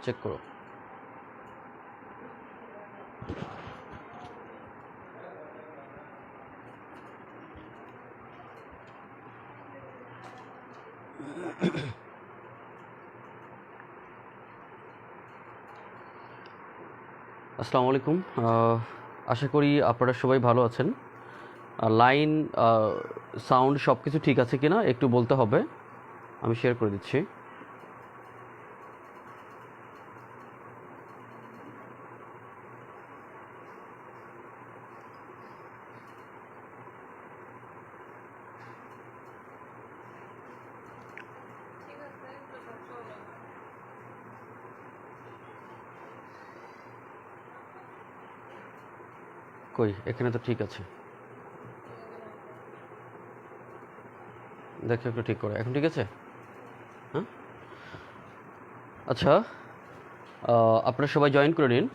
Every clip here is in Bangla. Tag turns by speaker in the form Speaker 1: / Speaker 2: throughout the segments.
Speaker 1: চেক করো। আসসালামু আলাইকুম। আশা করি আপনারা সবাই ভালো আছেন। লাইন, সাউন্ড সব কিছু ঠিক আছে কিনা একটু বলতে হবে। আমি শেয়ার করে দিচ্ছি। কই, এখানে তো ঠিক আছে। দেখো একটু ঠিক করে, এখন ঠিক আছে? হ্যাঁ, আচ্ছা, আপনারা সবাই জয়েন করে নিন।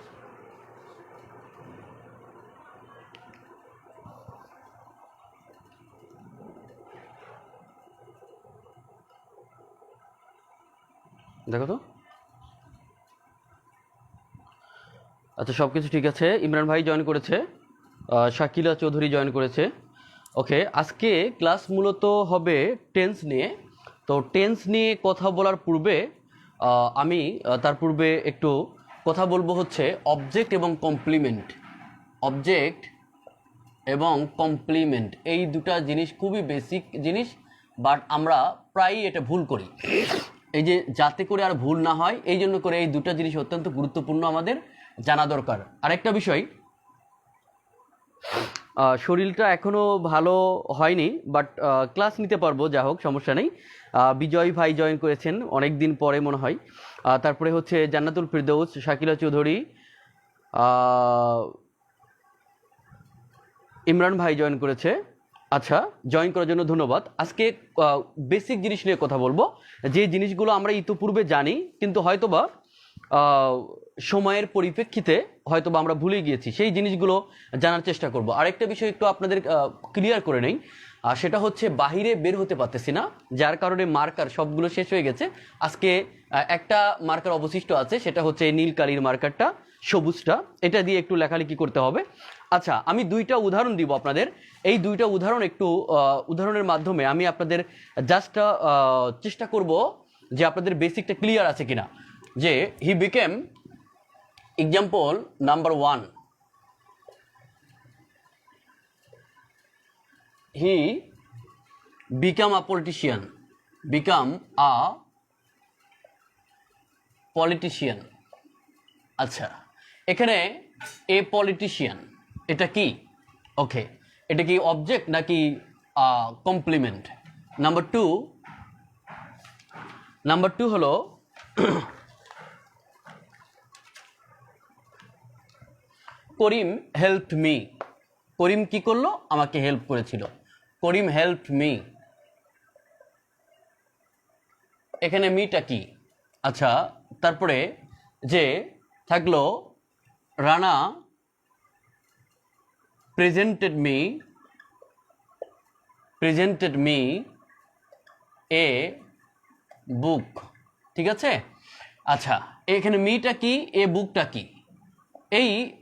Speaker 1: দেখো তো। আচ্ছা, সব কিছু ঠিক আছে। ইমরান ভাই জয়েন করেছে, শাকিলা চৌধুরী জয়েন করেছে। ওকে, আজকে ক্লাস মূলত হবে টেন্স নিয়ে। তো টেন্স নিয়ে কথা বলার পূর্বে আমি তার পূর্বে একটু কথা বলবো হচ্ছে অবজেক্ট এবং কমপ্লিমেন্ট। অবজেক্ট এবং কমপ্লিমেন্ট এই দুটা জিনিস খুবই বেসিক জিনিস, বাট আমরা প্রায়ই এটা ভুল করি। এই যে যাতে করে আর ভুল না হয় এই জন্য করে এই দুটা জিনিস অত্যন্ত গুরুত্বপূর্ণ, আমাদের জানা দরকার। আরেকটা বিষয়, শরীরটা এখনও ভালো হয়নি, বাট ক্লাস নিতে পারবো, যা হোক সমস্যা নেই। বিজয় ভাই জয়েন করেছেন অনেক দিন পরে মনে হয়। তারপরে হচ্ছে জান্নাতুল ফিরদৌস, শাকিলা চৌধুরী, ইমরান ভাই জয়েন করেছে। আচ্ছা, জয়েন করার জন্য ধন্যবাদ। আজকে বেসিক জিনিস নিয়ে কথা বলবো, যে জিনিসগুলো আমরা ইতিপূর্বে জানি কিন্তু হয়তোবা সময়ের পরিপ্রেক্ষিতে হয়তোবা আমরা ভুলে গিয়েছি, সেই জিনিসগুলো জানার চেষ্টা করব। আরেকটা বিষয় একটু আপনাদের ক্লিয়ার করে নেই, সেটা হচ্ছে বাহিরে বের হতে পারতেছি না, যার কারণে মার্কার সবগুলো শেষ হয়ে গেছে। আজকে একটা মার্কার অবশিষ্ট আছে, সেটা হচ্ছে নীল কালির মার্কারটা, সবুজটা, এটা দিয়ে একটু লেখালেখি করতে হবে। আচ্ছা, আমি দুইটা উদাহরণ দিব আপনাদের। এই দুইটা উদাহরণ একটু উদাহরণের মাধ্যমে আমি আপনাদের জাস্ট চেষ্টা করব যে আপনাদের বেসিকটা ক্লিয়ার আছে কিনা। যে he became, example number 1, he become a politician. Become a politician. আচ্ছা, এখানে এ পলিটিশিয়ান এটা কি? ওকে, এটা কি অবজেক্ট নাকি কমপ্লিমেন্ট? নাম্বার টু হলো করিম হেল্প মি। করিম কি করলো? আমাকে হেল্প করেছিল। করিম হেল্প মি। এখানে মিটা কি? আচ্ছা, তারপরে যে থাকলো রানা প্রেজেন্টেড মি এ বুক। ঠিক আছে? আচ্ছা, এখানে মিটা কি, এ বুকটা কি?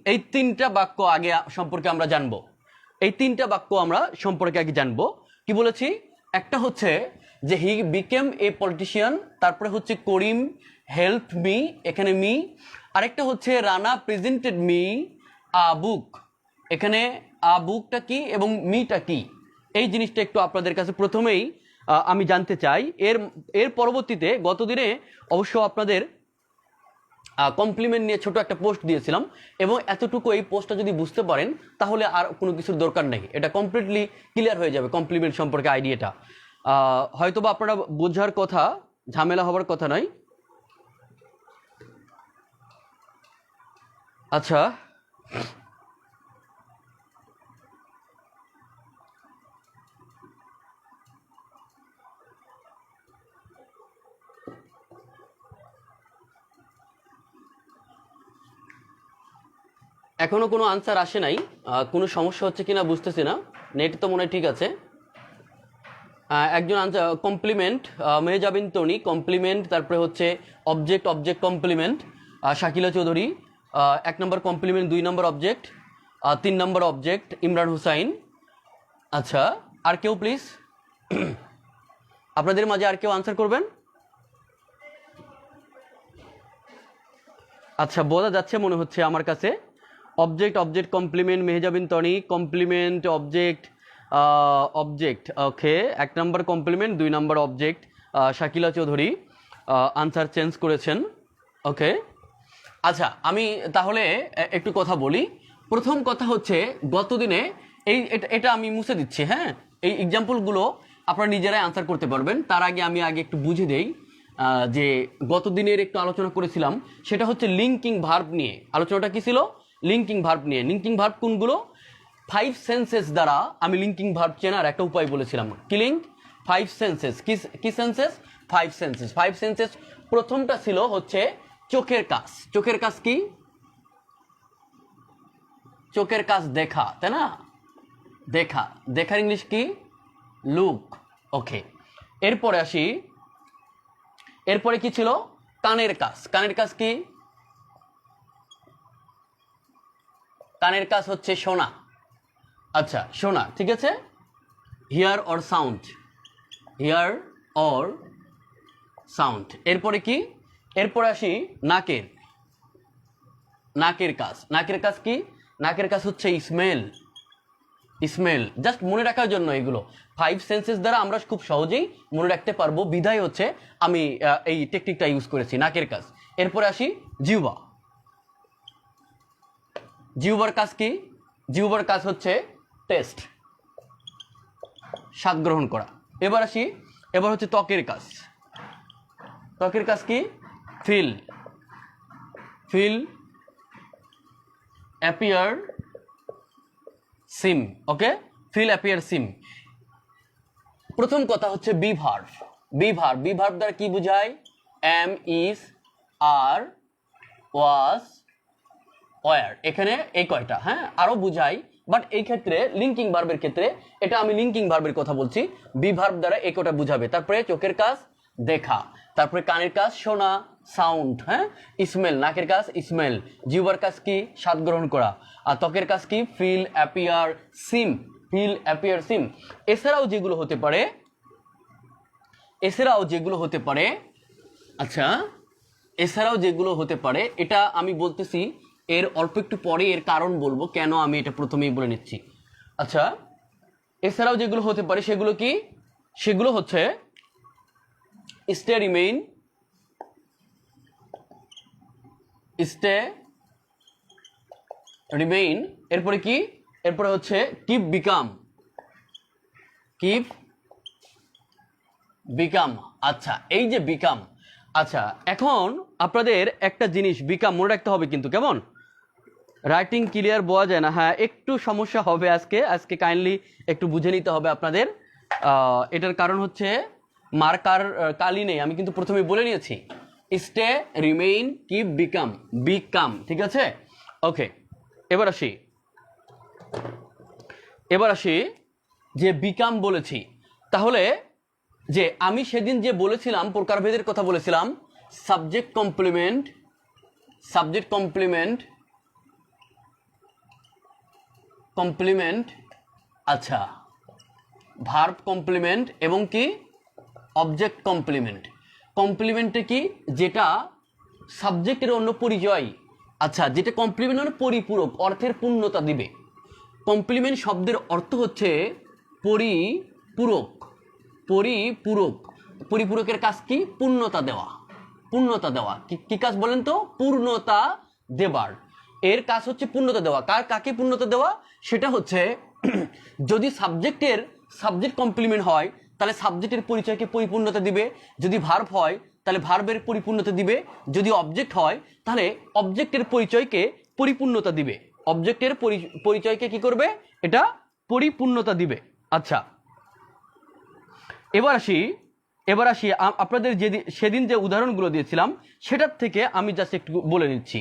Speaker 1: এই তিনটা বাক্য আগে সম্পর্কে আমরা জানবো। এই তিনটা বাক্য আমরা সম্পর্কে আগে জানবো। কি বলেছি? একটা হচ্ছে যে হি বিকেম এ পলিটিশিয়ান, তারপরে হচ্ছে করিম হেল্প মি, এখানে মি। আরেকটা হচ্ছে রানা প্রেজেন্টেড মি আ বুক। এখানে আ বুকটা কি এবং মিটা কি, এই জিনিসটা একটু আপনাদের কাছে প্রথমেই আমি জানতে চাই। এর পরবর্তীতে গতদিনে অবশ্য আপনাদের কমপ্লিমেন্ট নিয়ে ছোট একটা পোস্ট দিয়েছিলাম, এবং এতটুকু এই পোস্টটা যদি বুঝতে পারেন তাহলে আর কোনো কিছুর দরকার নেই, এটা কমপ্লিটলি ক্লিয়ার হয়ে যাবে কমপ্লিমেন্ট সম্পর্কে আইডিয়াটা। হয়তোবা আপনারা বোঝার কথা, ঝামেলা হবার কথা নয়। আচ্ছা, এখনো কোনো আনসার আসে নাই। কোনো সমস্যা হচ্ছে কিনা বুঝতেছি না। নেট তো মনে হয় ঠিক আছে। একজন কমপ্লিমেন্ট মেহজাবিন তনি, কমপ্লিমেন্ট, তারপরে হচ্ছে object, object complement Shakila Chowdhury, 1 number complement, 2 number object, 3 number object Imran Hussain. আচ্ছা, আর কেউ প্লিজ আপনাদের মাঝে আর কেউ আনসার করবেন? আচ্ছা, বোঝা যাচ্ছে মনে হচ্ছে আমার কাছে। Object, object complement Mehjabin Toni, complement object, object, okay, 1 number complement, 2 number object Shakila Chowdhury answer change করেছেন। ওকে, আচ্ছা, আমি তাহলে একটু কথা বলি। প্রথম কথা হচ্ছে গতদিনে এটা আমি মুছে দিচ্ছি, হ্যাঁ, এই এক্সাম্পলগুলো আপনারা নিজেরাই আনসার করতে পারবেন। তার আগে আমি একটু বুঝে দেই যে গত দিনের একটু আলোচনা করেছিলাম, সেটা হচ্ছে লিঙ্কিং ভার্ব নিয়ে। আলোচনাটা কি ছিল? লিঙ্কিং ভার্ব নিয়ে। লিঙ্কিং ভার্ব কোনগুলো? 5 সেন্সেস দ্বারা আমি লিঙ্কিং ভার্ব চেনার একটা উপায় বলেছিলাম। কি লিঙ্ক? 5 সেন্সেস। কি সেন্সেস? 5 সেন্সেস। 5 সেন্সেস প্রথমটা ছিল হচ্ছে চোখের কাজ। চোখের কাজ কি? চোখের কাজ দেখা, তাই না? দেখা, দেখার ইংলিশ কি? লুক। ওকে, এরপরে আসি। এরপরে কি ছিল? কানের কাজ। কানের কাজ কি? কানের কাজ হচ্ছে শোনা। আচ্ছা, শোনা, ঠিক আছে, here or sound, here or sound. এরপরে কি? এরপরে আসি নাকের। নাকের কাজ। নাকের কাজ কি? নাকের কাজ হচ্ছে স্মেল। স্মেল, জাস্ট মনে রাখার জন্য এগুলো 5 সেন্সেস দ্বারা আমরা খুব সহজেই মনে রাখতে পারবো, বিধায় হচ্ছে আমি এই টেকনিকটা ইউজ করেছি, নাকের কাজ। এরপরে আসি জিহ্বা। জিহ্বার কাজ কি? জিহ্বার কাজ হচ্ছে টেস্ট, স্বাদ গ্রহণ করা। এবার আসি, এবার হচ্ছে ত্বকের কাজ। ত্বকের কাজ কি? Feel. Feel, appear, seem. Okay, feel, appear, seem. প্রথম কথা হচ্ছে be verb. Be verb, be verb দ্বারা কি বোঝায়? Am, is, are, was, were. এখানে এই কয়টা, হ্যাঁ, আরো বুঝাই, বাট এই ক্ষেত্রে লিঙ্কিং ভার্বের ক্ষেত্রে এটা আমি লিঙ্কিং ভার্বের কথা বলছি। বি ভার্ব দ্বারা এই কয়টা বুঝাবে। তারপরে চোখের কাজ দেখা, তারপরে কানের কাজ শোনা, সাউন্ড, হ্যাঁ, স্মেল। নাকের কাজ স্মেল। জিহ্বার কাজ কি? স্বাদ গ্রহণ করা। আর ত্বকের কাজ কি? ফিল, অ্যাপিয়ার, সিম। ফিল, অ্যাপিয়ার, সিম। এছাড়াও যেগুলো হতে পারে, এছাড়াও যেগুলো হতে পারে, আচ্ছা, এছাড়াও যেগুলো হতে পারে, এটা আমি বলতেছি এর অল্প একটু পরে এর কারণ বলবো কেন আমি এটা প্রথমেই বলে নিচ্ছি। আচ্ছা, এছাড়াও যেগুলো হতে পারে সেগুলো কি? সেগুলো হচ্ছে স্টে, রিমেইন, স্টে, রিমেইন। এরপরে কি? এরপরে হচ্ছে কিপ, বিকাম। Keep, become. আচ্ছা, এই যে বিকাম, আচ্ছা, এখন আপনাদের একটা জিনিস বিকাম মনে রাখতে হবে কিন্তু, কেমন? রাইটিং ক্লিয়ার বোঝা যায় না, হ্যাঁ, একটু সমস্যা হবে আজকে কাইন্ডলি একটু বুঝে নিতে হবে আপনাদের। এটার কারণ হচ্ছে মার্কার কালি নেই, আমি কিন্তু প্রথমে বলে নিয়েছি stay, remain, keep, become. Become, ঠিক আছে? ওকে, এবার আসি যে বিকাম বলেছি, তাহলে যে আমি সেদিন যে বলেছিলাম প্রকারভেদের কথা বলেছিলাম, subject complement, subject complement, complement, আচ্ছা, ভার্ব কমপ্লিমেন্ট এবং কি অবজেক্ট কমপ্লিমেন্ট। কমপ্লিমেন্টে কি? যেটা সাবজেক্টের অন্য পরিচয়, আচ্ছা, যেটা কমপ্লিমেন্ট মানে পরিপূরক, অর্থের পূর্ণতা দিবে। কমপ্লিমেন্ট শব্দের অর্থ হচ্ছে পরিপূরক। পরিপূরক, পরিপূরকের কাজ কি? পূর্ণতা দেওয়া। পূর্ণতা দেওয়া কি কাজ বলেন তো? পূর্ণতা দেবার। এর কাজ হচ্ছে পূর্ণতা দেওয়া। কাকে পূর্ণতা দেওয়া? সেটা হচ্ছে যদি সাবজেক্ট কমপ্লিমেন্ট হয় তাহলে সাবজেক্টের পরিচয়কে পরিপূর্ণতা দিবে, যদি ভার্ব হয় তাহলে ভার্বের পরিপূর্ণতা দিবে, যদি অবজেক্ট হয় তাহলে অবজেক্টের পরিচয়কে পরিপূর্ণতা দিবে। অবজেক্টের পরিচয়কে কি করবে? এটা পরিপূর্ণতা দিবে। আচ্ছা, এবার আসি আপনাদের সেদিন যে উদাহরণগুলো দিয়েছিলাম সেটার থেকে আমি জাস্ট একটু বলে নিচ্ছি।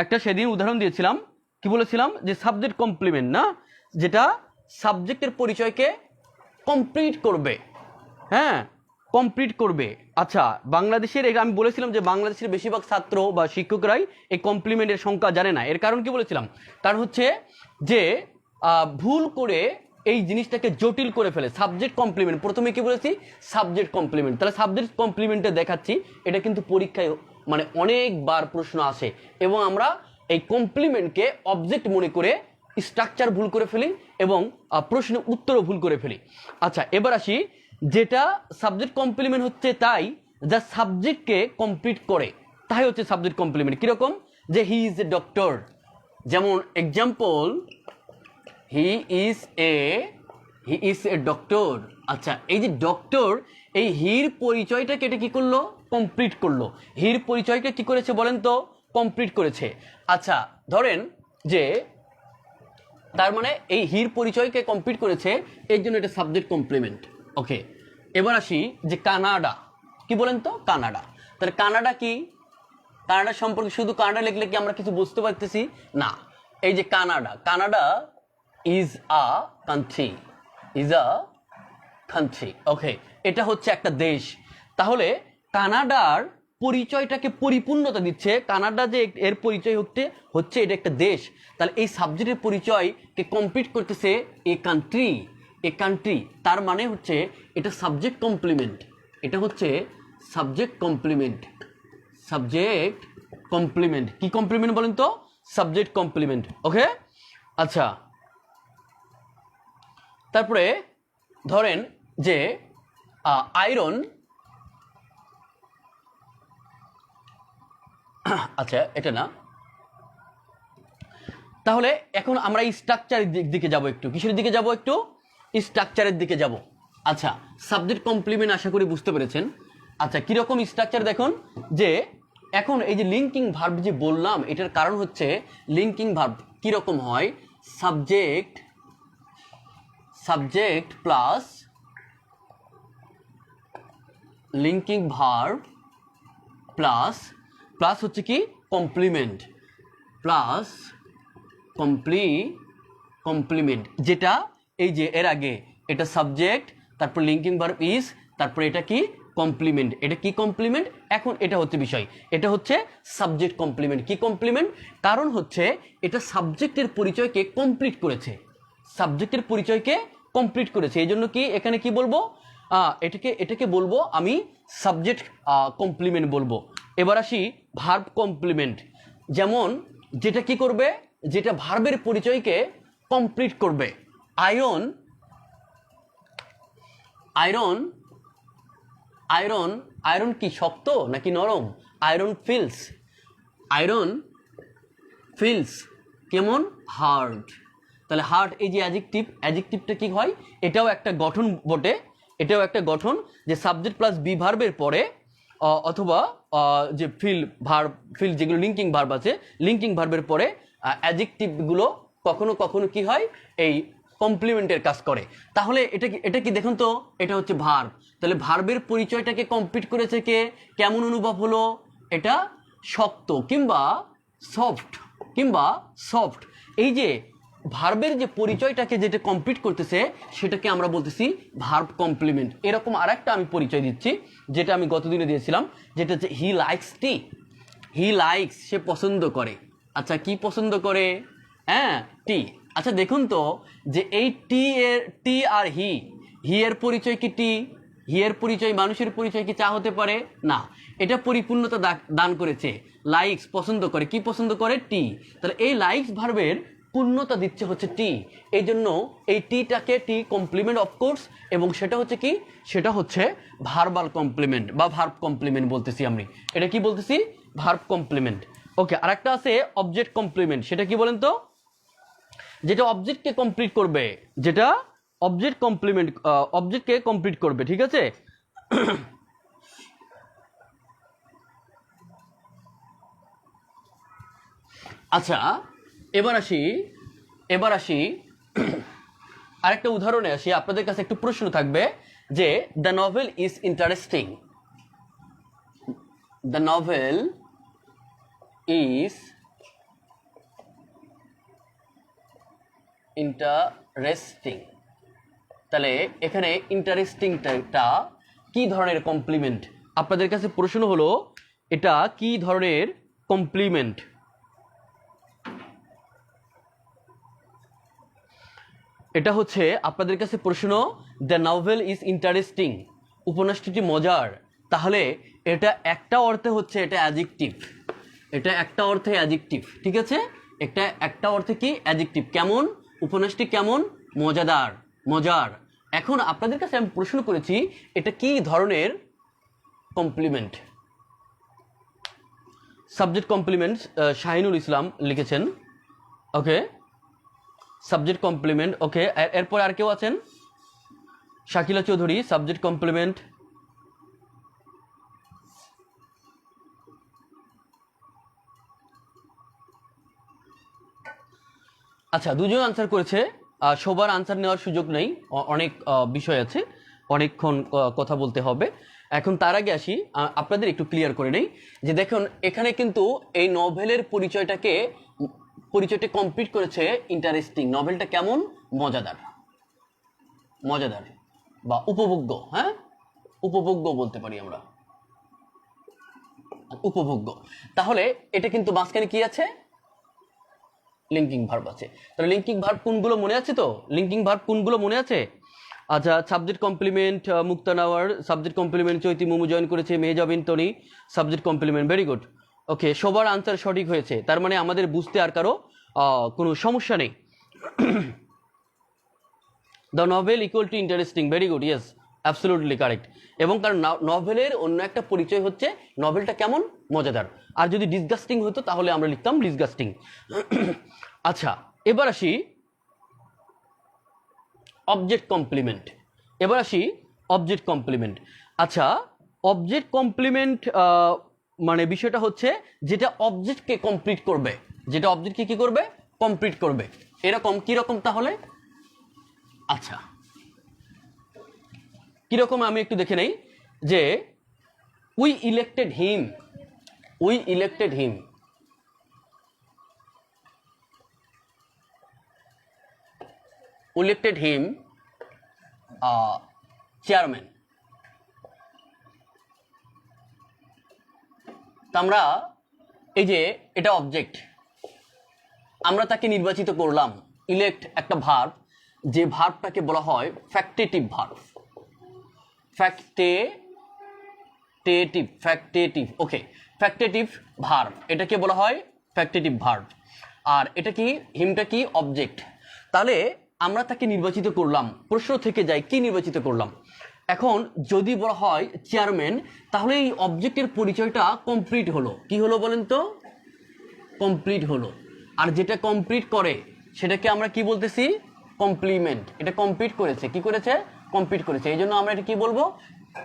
Speaker 1: একটা সেদিন উদাহরণ দিয়েছিলাম, কি বলেছিলাম? যে সাবজেক্ট কমপ্লিমেন্ট, না, যেটা সাবজেক্টের পরিচয়কে কমপ্লিট করবে, হ্যাঁ, কমপ্লিট করবে। আচ্ছা, বাংলাদেশের আমি বলেছিলাম যে বাংলাদেশের বেশিরভাগ ছাত্র বা শিক্ষকরাই এই কমপ্লিমেন্টের সংখ্যা জানে না। এর কারণ কি বলেছিলাম? কারণ হচ্ছে যে ভুল করে এই জিনিসটাকে জটিল করে ফেলে। সাবজেক্ট কমপ্লিমেন্ট, প্রথমে কি বলেছি? Subject complement. তাহলে সাবজেক্ট কমপ্লিমেন্টে দেখাচ্ছি, এটা কিন্তু পরীক্ষায় মানে অনেকবার প্রশ্ন আসে এবং আমরা এই কমপ্লিমেন্টকে অবজেক্ট মনে করে স্ট্রাকচার ভুল করে ফেলি এবং প্রশ্নের উত্তরও ভুল করে ফেলি। আচ্ছা, এবার আসি, যেটা সাবজেক্ট কমপ্লিমেন্ট হচ্ছে তাই যা সাবজেক্টকে কমপ্লিট করে, তাই হচ্ছে সাবজেক্ট কমপ্লিমেন্ট। কিরকম? যে হি ইজ এ ডক্টর, যেমন example, he is a doctor. আচ্ছা, এই যে ডক্টর, এই হির পরিচয়টাকে এটা কি করলো? কমপ্লিট করলো। হির পরিচয়কে কি করেছে বলেন তো? কমপ্লিট করেছে। আচ্ছা, ধরেন যে তার মানে এই হির পরিচয়কে কমপ্লিট করেছে, এই জন্য এটা সাবজেক্ট কমপ্লিমেন্ট। ওকে, এবার আসি যে কানাডা। কি বলেন তো? কানাডা। তাহলে কানাডা কি? কানাডা সম্পর্কে শুধু কানাডা লিখলে কি আমরা কিছু বুঝতে পারতেছি? না। এই যে Canada, Canada is a country, is a country. Okay, এটা হচ্ছে একটা দেশ। তাহলে কানাডার পরিচয়টাকে পরিপূর্ণতা দিচ্ছে। কানাডা যে এর পরিচয় হচ্ছে এটা একটা দেশ। তাহলে এই সাবজেক্টের পরিচয়কে কমপ্লিট করতেছে এ কান্ট্রি, এ কান্ট্রি। তার মানে হচ্ছে এটা সাবজেক্ট কমপ্লিমেন্ট। এটা হচ্ছে সাবজেক্ট কমপ্লিমেন্ট, সাবজেক্ট কমপ্লিমেন্ট। কি কমপ্লিমেন্ট বলেন তো? Subject complement. ওকে, আচ্ছা, তারপরে ধরেন যে আয়রন, আচ্ছা এটা না। তাহলে এখন আমরা স্ট্রাকচারের দিকে যাব একটু। কিসের দিকে যাব? একটু স্ট্রাকচারের দিকে যাব। আচ্ছা, সাবজেক্ট কমপ্লিমেন্ট আশা করি বুঝতে পেরেছেন। আচ্ছা, কিরকম স্ট্রাকচার দেখুন, যে এখন এই যে লিঙ্কিং ভার্ব যে বললাম, এটার কারণ হচ্ছে লিঙ্কিং ভার্ব কিরকম হয়? Subject, subject plus linking verb plus, plus হচ্ছে কি? Complement, plus complement. যেটা এই যে এর আগে এটা সাবজেক্ট, তারপর লিঙ্কিং ভার্ব ইজ, তারপর এটা কি? কমপ্লিমেন্ট। এটা কি কমপ্লিমেন্ট? এখন এটা হচ্ছে বিষয়, এটা হচ্ছে সাবজেক্ট কমপ্লিমেন্ট। কি কমপ্লিমেন্ট? কারণ হচ্ছে এটা সাবজেক্টের পরিচয়কে কমপ্লিট করেছে, সাবজেক্টের পরিচয়কে কমপ্লিট করেছে। এই জন্য কি এখানে কি বলবো? এটাকে বলবো আমি সাবজেক্ট কমপ্লিমেন্ট বলবো। এবার আসি ভার্ব কমপ্লিমেন্ট। যেমন যেটা কি করবে? যেটা ভার্বের পরিচয়কে কমপ্লিট করবে। আয়রন, আয়রন, আয়রন, আয়রন কি শক্ত নাকি নরম? আয়রন ফিলস, আয়রন ফিলস কেমন? হার্ড। তাহলে হার্ড, এই যে অ্যাডজেক্টিভ, অ্যাডজেক্টিভটা কি হয়? এটাও একটা গঠন বটে, এটাও একটা গঠন যে সাবজেক্ট প্লাস বি ভার্বের পরে অথবা যে ফিল যেগুলো লিঙ্কিং ভার্ব আছে, লিঙ্কিং ভার্বের পরে অ্যাডজেক্টিভগুলো কখনো কখনো কি হয়? এই কমপ্লিমেন্টের কাজ করে। তাহলে এটা কি দেখুন তো, এটা হচ্ছে ভার্ব। তাহলে ভার্বের পরিচয়টাকে কমপ্লিট করেছে কে? কেমন অনুভব হলো? এটা শক্ত কিংবা সফট, কিংবা সফট। এই যে ভার্বের যে পরিচয়টাকে যেটা কমপ্লিট করতেছে, সেটাকে আমরা বলতেছি ভার্ব কমপ্লিমেন্ট। এরকম আরেকটা আমি পরিচয় দিচ্ছি, যেটা আমি গতদিনে দিয়েছিলাম, যেটা হচ্ছে he likes T. He likes, সে পছন্দ করে। আচ্ছা, কি পছন্দ করে? হ্যাঁ, টি। আচ্ছা দেখুন তো, যে এই টি আর হি, এর পরিচয় কি টি? হি এর পরিচয়, মানুষের পরিচয় কি চা হতে পারে? না। এটা পরিপূর্ণতা দান করেছে। লাইকস, পছন্দ করে। কি পছন্দ করে? টি। তাহলে এই লাইকস ভার্বের পূর্ণতা দিচ্ছে হচ্ছে টি। এই জন্য এই টিটাকে টি কমপ্লিমেন্ট অফকোর্স, এবং সেটা হচ্ছে কি? সেটা হচ্ছে ভার্বাল কমপ্লিমেন্ট বা ভার্ব কমপ্লিমেন্ট বলতেছি আমি। এটা কি বলতেছি? Verb complement. ওকে, আরেকটা আছে অবজেক্ট কমপ্লিমেন্ট। সেটা কি বলেন তো? যেটা অবজেক্টকে কমপ্লিট করবে, যেটা অবজেক্ট কমপ্লিমেন্ট, অবজেক্টকে কমপ্লিট করবে। ঠিক আছে? আচ্ছা, এবার আসি আরেকটা উদাহরণে আসি। আপনাদের কাছে একটু প্রশ্ন থাকবে যে the novel is interesting, the novel is interesting. তাহলে এখানে ইন্টারেস্টিংটা কি ধরনের কমপ্লিমেন্ট? আপনাদের কাছে প্রশ্ন হলো এটা কি ধরনের কমপ্লিমেন্ট? এটা হচ্ছে আপনাদের কাছে প্রশ্ন, দ্য নভেল ইজ ইন্টারেস্টিং, উপন্যাসটি মজার। তাহলে এটা একটা অর্থে হচ্ছে এটা অ্যাডজেক্টিভ, এটা একটা অর্থে অ্যাডজেক্টিভ, ঠিক আছে? একটা অর্থে কি অ্যাডজেক্টিভ। কেমন? উপন্যাসটি কেমন? মজাদার, মজার। এখন আপনাদের কাছে আমি প্রশ্ন করেছি এটা কি ধরনের complement? Subject complement Shahinul Islam লিখেছেন। Okay, subject complement. ওকে, এরপর আর কেউ আছেন? Shakila Chowdhury, subject complement. আচ্ছা, দুজন আনসার করেছে। সবার আনসার নেওয়ার সুযোগ নেই, অনেক বিষয় আছে, অনেকক্ষণ কথা বলতে হবে। এখন তার আগে আসি, আপনাদের একটু ক্লিয়ার করে নেই যে দেখুন এখানে কিন্তু এই নভেলের পরিচয়টা কমপ্লিট করেছে ইন্টারেস্টিং। নভেলটা কেমন? মজাদার, মজাদার বা উপভোগ্য। হ্যাঁ, উপভোগ্য বলতে পারি আমরা, উপভোগ্য। তাহলে এটা কিন্তু মাঝখানে কি আছে? লিঙ্কিং ভার্ব আছে। তাহলে লিঙ্কিং ভার্ব কোনগুলো মনে আছে? তো লিঙ্কিং ভার্ব কোনগুলো মনে আছে? আচ্ছা, subject complement Mukta Nawar, subject complement Choiti Mumu join করেছে, Mehjabin Toni, subject complement. Very good. Okay, সবার আনসার সঠিক হয়েছে, তার মানে আমাদের বুঝতে আর কারো কোনো সমস্যা নেই। The novel equal to interesting. Very good, yes, absolutely correct. এবং কারণ নভেলের অন্য একটা পরিচয় হচ্ছে নভেলটা কেমন? মজাদার। আর যদি ডিসগাস্টিং হতো তাহলে আমরা লিখতাম ডিসগাস্টিং। আচ্ছা, এবার আসি অবজেক্ট কমপ্লিমেন্ট। Object complement. আচ্ছা, অবজেক্ট কমপ্লিমেন্ট মানে বিষয়টা হচ্ছে যেটা অবজেক্টকে কমপ্লিট করবে, যেটা অবজেক্টকে কি করবে? কমপ্লিট করবে। এরকম কিরকম তাহলে? আচ্ছা, কিরকম আমি একটু দেখে নেই যে we elected him, we elected him. Elected him chairman. আমরা এই যে এটা অবজেক্ট, আমরা তাকে নির্বাচিত করলাম। ইলেক্ট একটা ভার্ব, যে ভার্বটাকে বলা হয় ফ্যাক্টেটিভ ভার্ব। ফ্যাক্টেটিভ। ওকে, ফ্যাক্টেটিভ ভার্ব, এটাকে বলা হয় ফ্যাক্টেটিভ ভার্ব। আর এটা কি? হিমটা কি? অবজেক্ট। তাহলে আমরা তাকে নির্বাচিত করলাম, প্রশ্ন থেকে যায় কি নির্বাচিত করলাম। এখন যদি বলা হয় চেয়ারম্যান, তাহলে এই অবজেক্টের পরিচয়টা কমপ্লিট হলো। কি হলো বলেন তো? কমপ্লিট হলো। আর যেটা কমপ্লিট করে সেটাকে আমরা কি বলতেছি? কমপ্লিমেন্ট। এটা কমপ্লিট করেছে, কি করেছে? কমপ্লিট করেছে। এই জন্য আমরা এটা কি বলবো?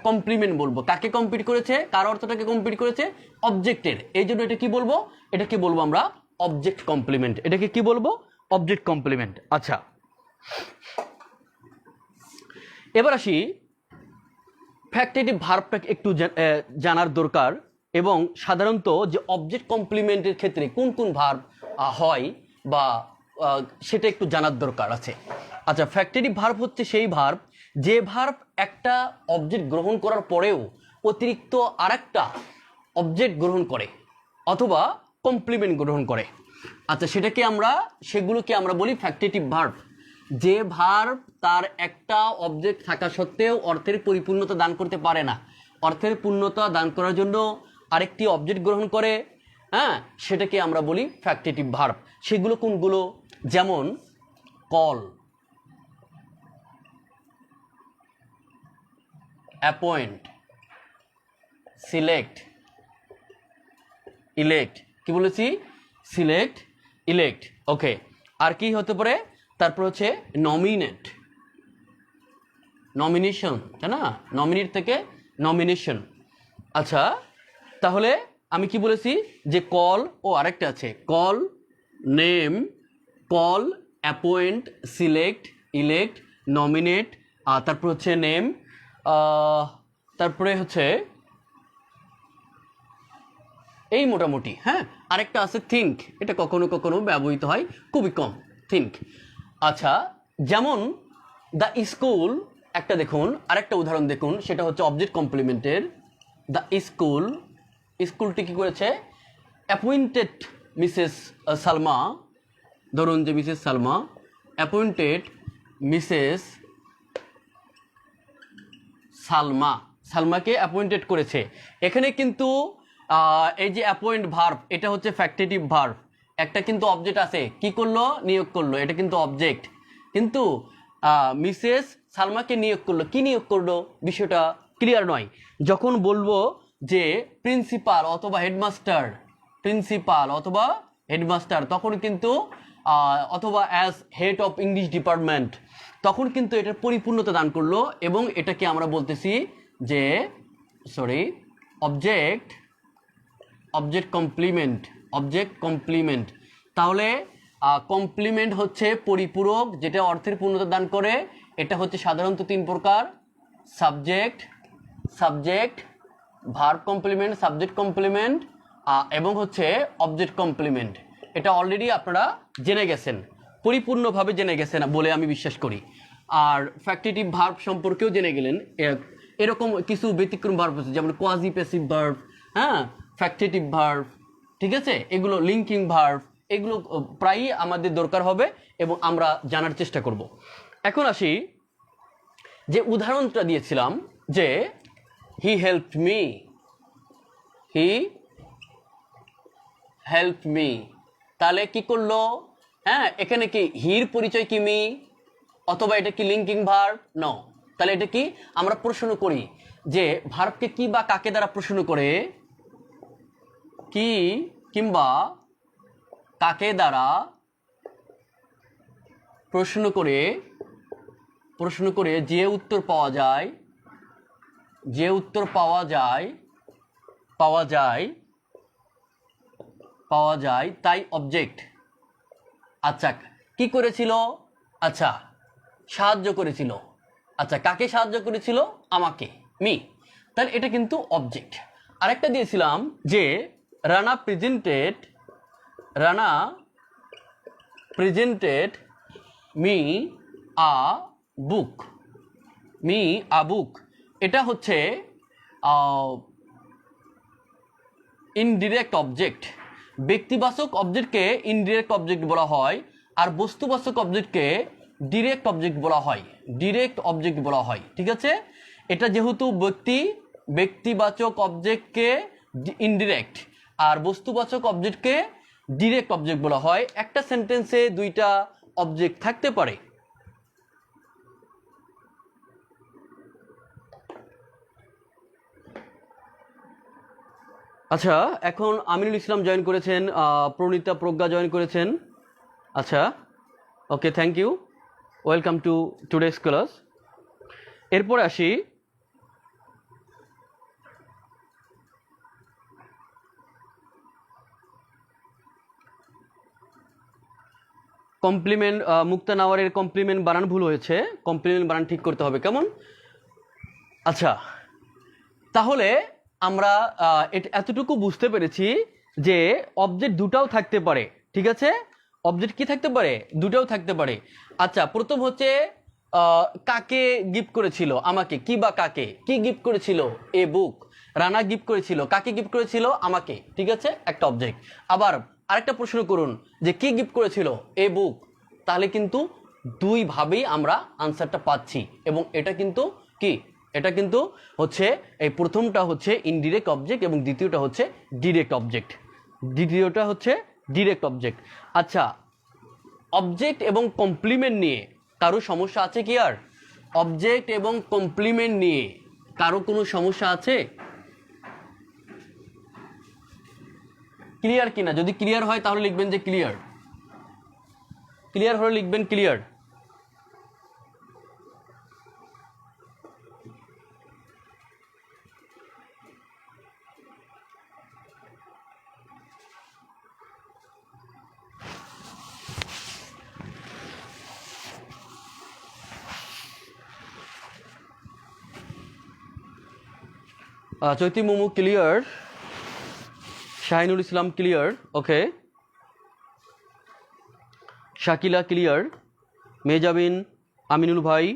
Speaker 1: কমপ্লিমেন্ট বলবো। কাকে কমপ্লিট করেছে? কার অর্থটাকে কমপ্লিট করেছে? অবজেক্টের। এই জন্য এটা কি বলবো? এটাকে বলবো আমরা অবজেক্ট কমপ্লিমেন্ট। এটাকে কি বলবো? Object complement. আচ্ছা, এবার আসি ফ্যাক্টেটিভ ভার্বটা একটু জানার দরকার, এবং সাধারণত যে অবজেক্ট কমপ্লিমেন্টের ক্ষেত্রে কোন কোন ভার্ব হয় বা সেটা একটু জানার দরকার আছে। আচ্ছা, ফ্যাক্টেটিভ ভার্ব হচ্ছে সেই ভার্ব যে ভার্ব একটা অবজেক্ট গ্রহণ করার পরেও অতিরিক্ত আরেকটা অবজেক্ট গ্রহণ করে অথবা কমপ্লিমেন্ট গ্রহণ করে। আচ্ছা, সেগুলোকে আমরা বলি ফ্যাক্টেটিভ ভার্ব। যে ভার্ব তার একটা অবজেক্ট থাকা সত্ত্বেও অর্থের পরিপূর্ণতা দান করতে পারে না, অর্থের পূর্ণতা দান করার জন্য আরেকটি অবজেক্ট গ্রহণ করে, হ্যাঁ, সেটাকে আমরা বলি ফ্যাক্টেটিভ ভার্ব। সেগুলো কোনগুলো? যেমন কল, অ্যাপয়েন্ট, সিলেক্ট, ইলেক্ট। কি বলেছি? Select, elect. ওকে, আর কি হতে পারে? তারপর হচ্ছে নমিনেট, নমিনেশন, তাই না? নমিনেট থেকে নমিনেশন। আচ্ছা, তাহলে আমি কি বলেছি যে কল, ও আরেকটা আছে call, name, call, appoint, select, elect, nominate, তারপর হচ্ছে নেম, তারপরে হচ্ছে এই মোটামুটি। হ্যাঁ, আরেকটা আছে থিঙ্ক। এটা কখনো কখনো ব্যবহৃত হয়, খুবই কম, থিঙ্ক। আচ্ছা, যেমন দ্য স্কুল একটা দেখুন, আরেকটা উদাহরণ দেখুন, সেটা হচ্ছে অবজেক্ট কমপ্লিমেন্টের। দ্য স্কুল, স্কুলটি কী করেছে? অ্যাপয়েন্টেড মিসেস সালমা, ধরুন যে Mrs Salma appointed Mrs Salma, সালমাকে অ্যাপয়েন্টেড করেছে। এখানে কিন্তু এই যে অ্যাপয়েন্ট ভার্ব, এটা হচ্ছে ফ্যাক্টেটিভ ভার্ব। একটা কিন্তু অবজেক্ট আছে, কি করলো? নিয়োগ করলো, এটা কিন্তু অবজেক্ট। কিন্তু মিসেস সালমাকে নিয়োগ করলো, কি নিয়োগ করলো? বিষয়টা ক্লিয়ার নয়। যখন বলবো যে প্রিন্সিপাল অথবা হেডমাস্টার, প্রিন্সিপাল অথবা হেডমাস্টার, তখন কিন্তু অথবা as head of English department, তখন কিন্তু এটার পরিপূর্ণতা দান করলো, এবং এটাকে আমরা বলতেছি যে অবজেক্ট কমপ্লিমেন্ট, অবজেক্ট কমপ্লিমেন্ট। তাহলে কমপ্লিমেন্ট হচ্ছে পরিপূরক, যেটা অর্থের পূর্ণতা দান করে। এটা হচ্ছে সাধারণত তিন প্রকার: subject, verb complement, subject complement, এবং হচ্ছে অবজেক্ট কমপ্লিমেন্ট। এটা অলরেডি আপনারা জেনে গেছেন, পরিপূর্ণভাবে জেনে গেছেন বলে আমি বিশ্বাস করি। আর ফ্যাক্টেটিভ ভার্ব সম্পর্কেও জেনে গেলেন। এরকম কিছু ব্যতিক্রম ভার্ব আছে, যেমন কোয়াজি প্যাসিভ ভার্ব, হ্যাঁ, ফ্যাক্টেটিভ ভার্ব, ঠিক আছে, এগুলো লিঙ্কিং ভার্ব, এগুলো প্রায়ই আমাদের দরকার হবে এবং আমরা জানার চেষ্টা করব। এখন আসি, যে উদাহরণটা দিয়েছিলাম যে হি হেল্পড মি, তাহলে কি করলো? হ্যাঁ, এখানে কি হির পরিচয় কি মি, অথবা এটা কি লিঙ্কিং ভার্ব? নো। তাহলে এটা কি? আমরা প্রশ্ন করি যে ভার্বকে কি বা কাকে দ্বারা প্রশ্ন করে, কি কিংবা কাকে দ্বারা প্রশ্ন করে যে উত্তর পাওয়া যায় তাই অবজেক্ট। আচ্ছা, কি করেছিল? আচ্ছা, সাহায্য করেছিল। আচ্ছা, কাকে সাহায্য করেছিল? আমাকে, মি। তাহলে এটা কিন্তু অবজেক্ট। আরেকটা দিয়েছিলাম যে রানা প্রেজেন্টেড মি আ বুক। এটা হচ্ছে ইনডিরেক্ট অবজেক্ট। ব্যক্তিবাচক অবজেক্টকে ইনডিরেক্ট অবজেক্ট বলা হয়, আর বস্তুবাচক অবজেক্টকে ডিরেক্ট অবজেক্ট বলা হয়। ঠিক আছে, এটা যেহেতু ব্যক্তিবাচক অবজেক্টকে ইনডিরেক্ট আর বস্তুবাচক অবজেক্টকে ডিরেক্ট অবজেক্ট বলা হয়। একটা সেন্টেন্সে দুইটা অবজেক্ট থাকতে পারে। আচ্ছা, এখন আমিনুল ইসলাম জয়েন করেছেন, প্রণীতা প্রজ্ঞা জয়েন করেছেন। আচ্ছা, okay, thank you, welcome to today's class. এরপর আসি, কমপ্লিমেন্ট। মুক্তা নাওয়ারের কমপ্লিমেন্ট বানান ভুল হয়েছে, কমপ্লিমেন্ট বানান ঠিক করতে হবে, কেমন? আচ্ছা, তাহলে আমরা এতটুকু বুঝতে পেরেছি যে অবজেক্ট দুটাও থাকতে পারে। ঠিক আছে, অবজেক্ট কি থাকতে পারে? দুটাও থাকতে পারে। আচ্ছা, প্রথম হচ্ছে কাকে গিফট করেছিল? আমাকে। কি বা কাকে? কি গিফট করেছিল? এ বুক। রানা গিফট করেছিল, কাকে গিফট করেছিল? আমাকে। ঠিক আছে, একটা অবজেক্ট। আবার আরেকটা প্রশ্ন করুন যে কি গিফট করেছিল? এ বুক। তাহলে কিন্তু দুইভাবেই আমরা আনসারটা পাচ্ছি, এবং এটা কিন্তু কি, এটা কিন্তু হচ্ছে এই প্রথমটা হচ্ছে ইনডিরেক্ট অবজেক্ট এবং দ্বিতীয়টা হচ্ছে ডিরেক্ট অবজেক্ট। আচ্ছা, অবজেক্ট এবং কমপ্লিমেন্ট নিয়ে কারো সমস্যা আছে কি? আর অবজেক্ট এবং কমপ্লিমেন্ট নিয়ে কারো কোনো সমস্যা আছে? ক্লিয়ার কিনা? যদি ক্লিয়ার হয় তাহলে লিখবেন যে ক্লিয়ার হলে লিখবেন ক্লিয়ার। চৈতি মুমু ক্লিয়ার, শাহিনুল ইসলাম ক্লিয়ার, ওকে, শাকিলা ক্লিয়ার, মেজাবিন, আমিনুল ভাই,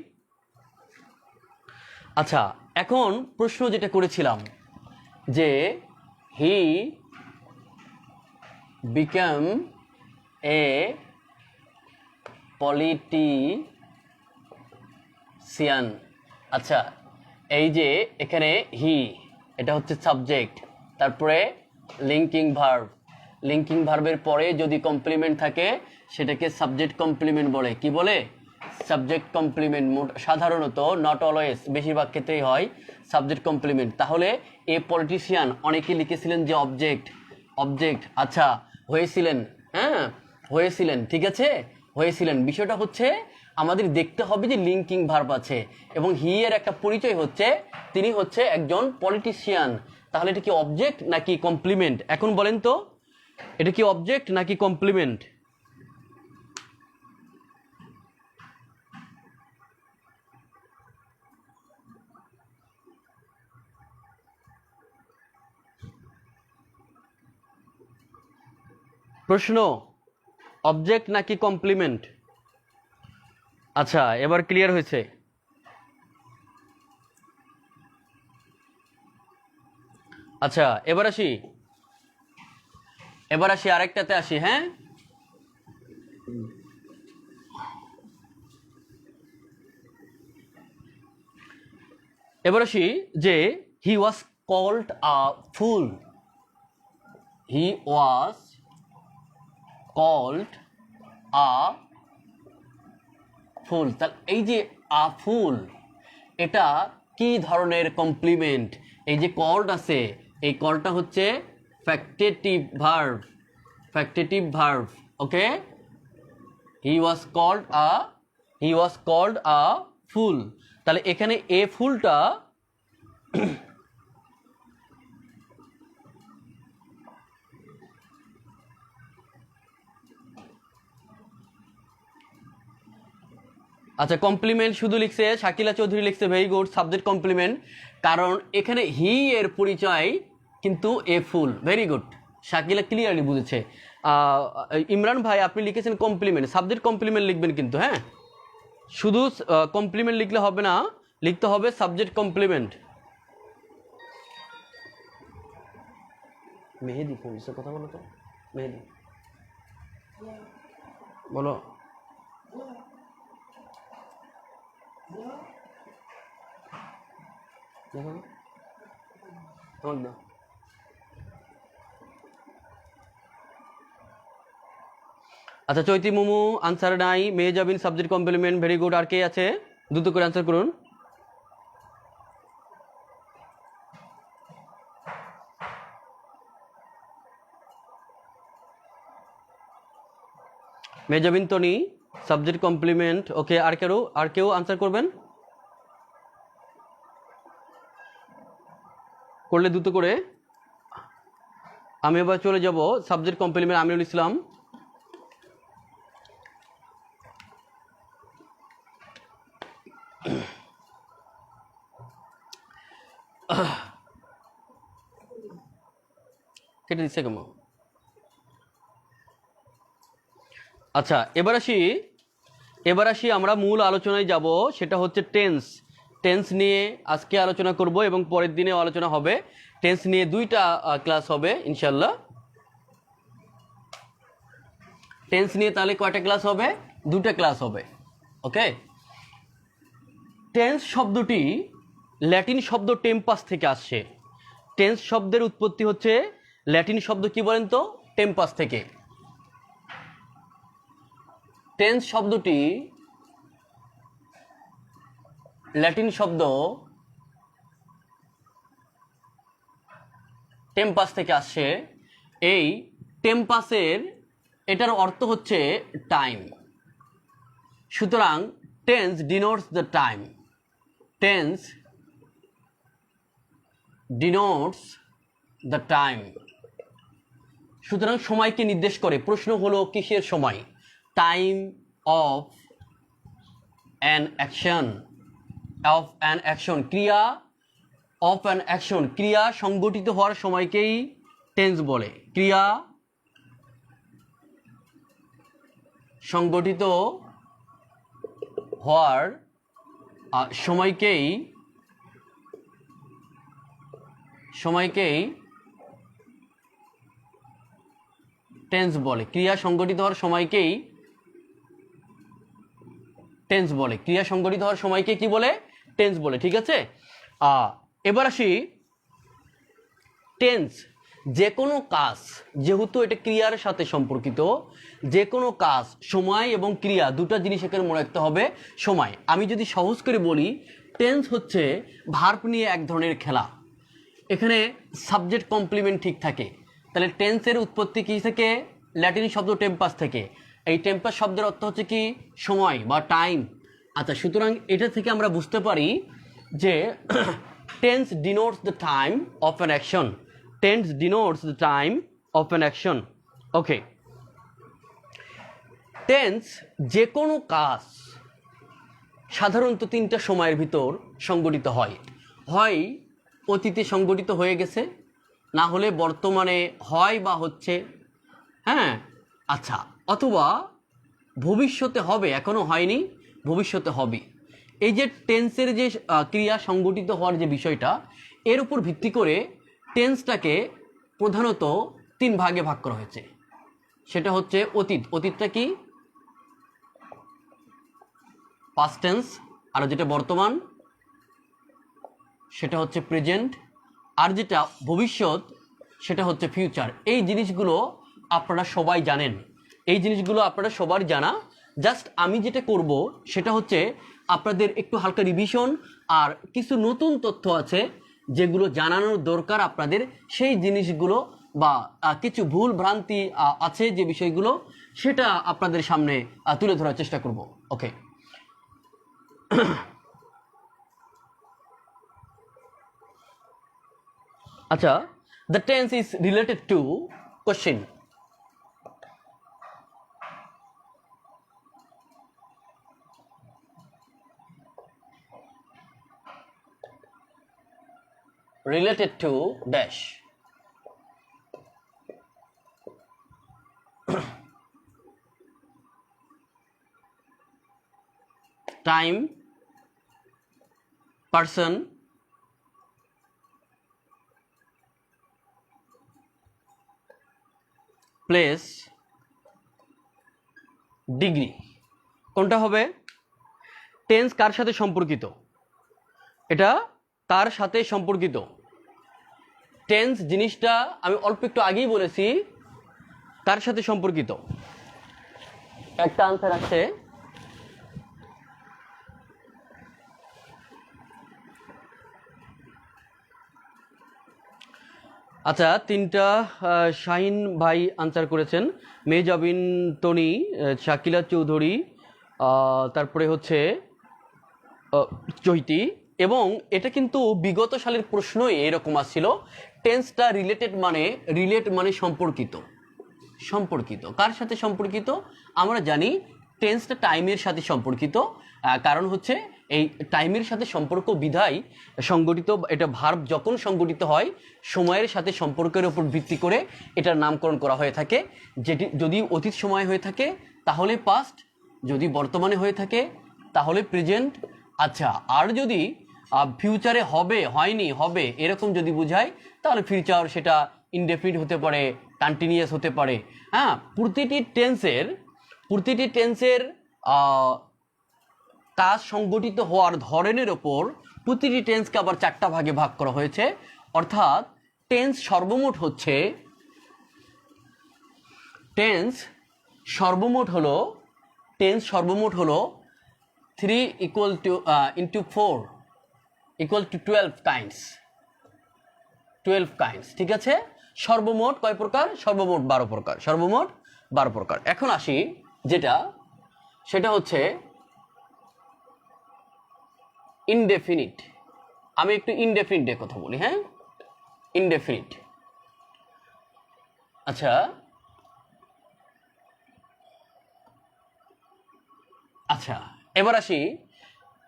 Speaker 1: আচ্ছা, এখন প্রশ্ন যেটা করেছিলাম যে হি বিকাম এ পলিটিশিয়ান। আচ্ছা, এই যে এখানে হি, এটা হচ্ছে সাবজেক্ট, তারপরে লিঙ্কিং ভার্ব, লিঙ্কিং ভার্বের পরে যদি কমপ্লিমেন্ট থাকে সেটাকে সাবজেক্ট কমপ্লিমেন্ট বলে। কি বলে? Subject complement. সাধারণত, নট অলওয়েজ, বেশিরভাগ ক্ষেত্রেই হয় সাবজেক্ট কমপ্লিমেন্ট। তাহলে এ পলিটিশিয়ান, অনেকে লিখেছিলেন যে অবজেক্ট, অবজেক্ট। আচ্ছা, হয়েছিলেন, হ্যাঁ হয়েছিলেন, ঠিক আছে, হয়েছিলেন। বিষয়টা হচ্ছে আমাদের দেখতে হবে যে লিঙ্কিং ভার্ব আছে এবং হি এর একটা পরিচয় হচ্ছে তিনি হচ্ছে একজন পলিটিশিয়ান। তাহলে এটা কি অবজেক্ট নাকি কমপ্লিমেন্ট? এখন বলেন তো, এটা কি অবজেক্ট নাকি কমপ্লিমেন্ট? প্রশ্ন, অবজেক্ট নাকি কমপ্লিমেন্ট? আচ্ছা, এবার ক্লিয়ার হয়েছে? আচ্ছা, এবার আসি আরেকটাতে আসি। হ্যাঁ, এবার আসি যে হি was called a full. He was called a fool. তাহলে এই যে আ ফুল, এটা কি ধরনের কমপ্লিমেন্ট? এই যে কল্ড আছে, এই কলটা হচ্ছে factitive verb, factitive verb. Okay, he was called a fool. তাহলে এখানে এ ফুলটা আচ্ছা, কমপ্লিমেন্ট শুধু লিখছে শাকিলা চৌধুরী, লিখছে ভেরি গুড, সাবজেক্ট কমপ্লিমেন্ট, কারণ এখানে হি এর পরিচয় কিন্তু এ ফুল। ভেরি গুড, শাকিলা ক্লিয়ারলি বুঝেছে। ইমরান ভাই, আপনি লিখেছেন কমপ্লিমেন্ট, সাবজেক্ট কমপ্লিমেন্ট লিখবেন কিন্তু। হ্যাঁ, শুধু কমপ্লিমেন্ট লিখলে হবে না, লিখতে হবে সাবজেক্ট কমপ্লিমেন্ট। মেহেদি ফোন দিচ্ছে, কথা বলো তো। মেহেদি, বলো। আচ্ছা, চৈতি মোমো আনসার নাই, মেয়ে যাবিন সাবজেক্ট কমপ্লিমেন্ট, ভেরি গুড। আর কে আছে? দ্রুত করে আনসার করুন। Mehazabien Toni subject complement. ওকে, আর কেউ আনসার করবেন? করলে দ্রুত করে। আমি এবার চলে যাব সাবজেক্ট কমপ্লিমেন্ট, আমিরুল ইসলাম। কেটে দিচ্ছে কেমন? আচ্ছা, এবার আসি আমরা মূল আলোচনায় যাব, সেটা হচ্ছে টেন্স। টেন্স নিয়ে আজকে আলোচনা করব এবং পরের দিনেও আলোচনা হবে। টেন্স নিয়ে 2টা ক্লাস হবে ইনশাল্লাহ। টেন্স নিয়ে তাহলে কয়টা ক্লাস হবে? 2টা ক্লাস হবে। ওকে, টেন্স শব্দটি ল্যাটিন শব্দ টেম্পাস থেকে আসছে। টেন্স শব্দের উৎপত্তি হচ্ছে ল্যাটিন শব্দ, কি বলেন তো, টেম্পাস থেকে। টেন্স শব্দটি ল্যাটিন শব্দ টেম্পাস থেকে আসছে। এই টেম্পাসের এটার অর্থ হচ্ছে টাইম। সুতরাং tense denotes the time. Tense denotes the time. সুতরাং সময়কে নির্দেশ করে। প্রশ্ন হলো কিসের সময়? Time of an action, of an action, ক্রিয়া, অফ অ্যান অ্যাকশন, ক্রিয়া সংগঠিত হওয়ার সময়কেই টেন্স বলে। ক্রিয়া সংগঠিত হওয়ার সময়কেই সময়কেই টেন্স বলে, ক্রিয়া সংগঠিত হওয়ার সময়কেই টেন্স বলে, ক্রিয়া সংগঠিত হওয়ার সময়কে কি বলে? টেন্স বলে। ঠিক আছে, এবার আসি টেন্স যে কোনো কাজ, যেহেতু এটা ক্রিয়ার সাথে সম্পর্কিত, যে কোনো কাজ সময় এবং ক্রিয়া দুটো জিনিস এখানে মনে রাখতে হবে। সময়, আমি যদি সহজ করে বলি, টেন্স হচ্ছে ভার্ব নিয়ে এক ধরনের খেলা। এখানে সাবজেক্ট কমপ্লিমেন্ট ঠিক থাকে, তাহলে টেন্সের উৎপত্তি কী থেকে? ল্যাটিন শব্দ টেম্পাস থেকে। এই টেম্পাস শব্দের অর্থ হচ্ছে কি? সময় বা টাইম। আচ্ছা, সুতরাং এটা থেকে আমরা বুঝতে পারি যে tense denotes the time of an action. Tense denotes the time of an action. Okay, tense যে কোনো কাজ সাধারণত তিনটা সময়ের ভিতর সংগঠিত হয়। হয় অতীতে সংগঠিত হয়ে গেছে, না হলে বর্তমানে হয় বা হচ্ছে, হ্যাঁ। আচ্ছা, অথবা ভবিষ্যতে হবে, এখনো হয়নি, ভবিষ্যতে হবে। এই যে টেন্সের যে ক্রিয়া সংগঠিত হওয়ার যে বিষয়টা, এর উপর ভিত্তি করে টেন্সটাকে প্রধানত তিন ভাগে ভাগ করা হয়েছে। সেটা হচ্ছে অতীত, অতীতটা কি? Past tense. আর যেটা বর্তমান সেটা হচ্ছে প্রেজেন্ট, আর যেটা ভবিষ্যৎ সেটা হচ্ছে ফিউচার। এই জিনিসগুলো আপনারা সবাই জানেন, এই জিনিসগুলো আপনারা সবার জানা। জাস্ট আমি যেটা করব সেটা হচ্ছে আপনাদের একটু হালকা রিভিশন, আর কিছু নতুন তথ্য আছে যেগুলো জানানোর দরকার আপনাদের, সেই জিনিসগুলো বা কিছু ভুল ভ্রান্তি আছে যে বিষয়গুলো, সেটা আপনাদের সামনে তুলে ধরার চেষ্টা করব। ওকে, আচ্ছা, the tense is related to question. Related to dash. Time, person, place, degree. কোনটা হবে? টেন্স কার সাথে সম্পর্কিত? এটা তার সাথে সম্পর্কিত। টেন্স জিনিসটা আমি অল্প একটু আগেই বলেছি কার সাথে সম্পর্কিত। একটা আনসার আছে, আচ্ছা, তিনটা শাহিন ভাই আনসার করেছেন, মেজাবিন তনি, শাকিলা চৌধুরী, তারপরে হচ্ছে চৈতি। এবং এটা কিন্তু বিগত সালের প্রশ্নই এরকম আসছিল। টেন্সটা রিলেটেড মানে, রিলেট মানে সম্পর্কিত। সম্পর্কিত কার সাথে সম্পর্কিত? আমরা জানি টেন্সটা টাইমের সাথে সম্পর্কিত, কারণ হচ্ছে এই টাইমের সাথে সম্পর্ক বিধায় সংগঠিত। এটা ভার্ব যখন সংগঠিত হয় সময়ের সাথে সম্পর্কের উপর ভিত্তি করে এটার নামকরণ করা হয়ে থাকে। যেটি যদি অতীত সময় হয়ে থাকে তাহলে পাস্ট, যদি বর্তমানে হয়ে থাকে তাহলে প্রেজেন্ট। আচ্ছা, আর যদি ফিউচারে হবে, হয়নি, হবে এরকম যদি বোঝায় তাহলে ফিউচার সেটা ইনডেফিনিট হতে পারে, কন্টিনিউয়াস হতে পারে। হ্যাঁ, প্রতিটি টেন্সের কাজ সংগঠিত হওয়ার ধরনের ওপর প্রতিটি টেন্সকে আবার চারটা ভাগে ভাগ করা হয়েছে। অর্থাৎ টেন্স সর্বমোট হলো 3 into 4 equal to 12 kinds। 12 kinds, ঠিক আছে? সর্বমোট কয় প্রকার? সর্বমোট 12 প্রকার। সর্বমোট 12 প্রকার। এখন আসি সেটা হচ্ছে ইনডেফিনিট। আমি একটু ইনডেফিনিটের কথা বলি। হ্যাঁ, ইনডেফিনিট। আচ্ছা, এবার আসি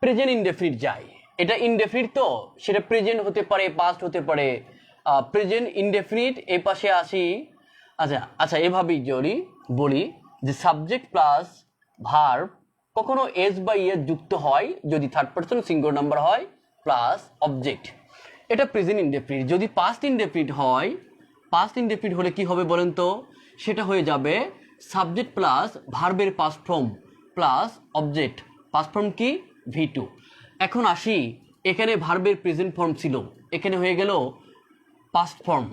Speaker 1: প্রেজেন্ট ইনডেফিনিট যাই। এটা ইনডেফিনিট, তো সেটা প্রেজেন্ট হতে পারে, পাস্ট হতে পারে। প্রেজেন্ট ইনডেফিনিট এই পাশে আসি। আচ্ছা, এভাবেই যদি বলি যে সাবজেক্ট প্লাস ভার্ব কখনো এস বা ইয়েস যুক্ত হয় যদি থার্ড পারসন সিঙ্গুলার নাম্বার হয়, প্লাস অবজেক্ট। এটা প্রেজেন্ট ইনডেফিনিট। যদি পাস্ট ইনডেফিনিট হয়, পাস্ট ইনডেফিনিট হলে কি হবে বলেন তো? সেটা হয়ে যাবে সাবজেক্ট প্লাস ভার্বের past form plus object. Past form কি? V2। এখন আসি, এখানে ভার্বের প্রেজেন্ট ফর্ম ছিল, এখানে হয়ে গেল পাস্ট ফর্ম।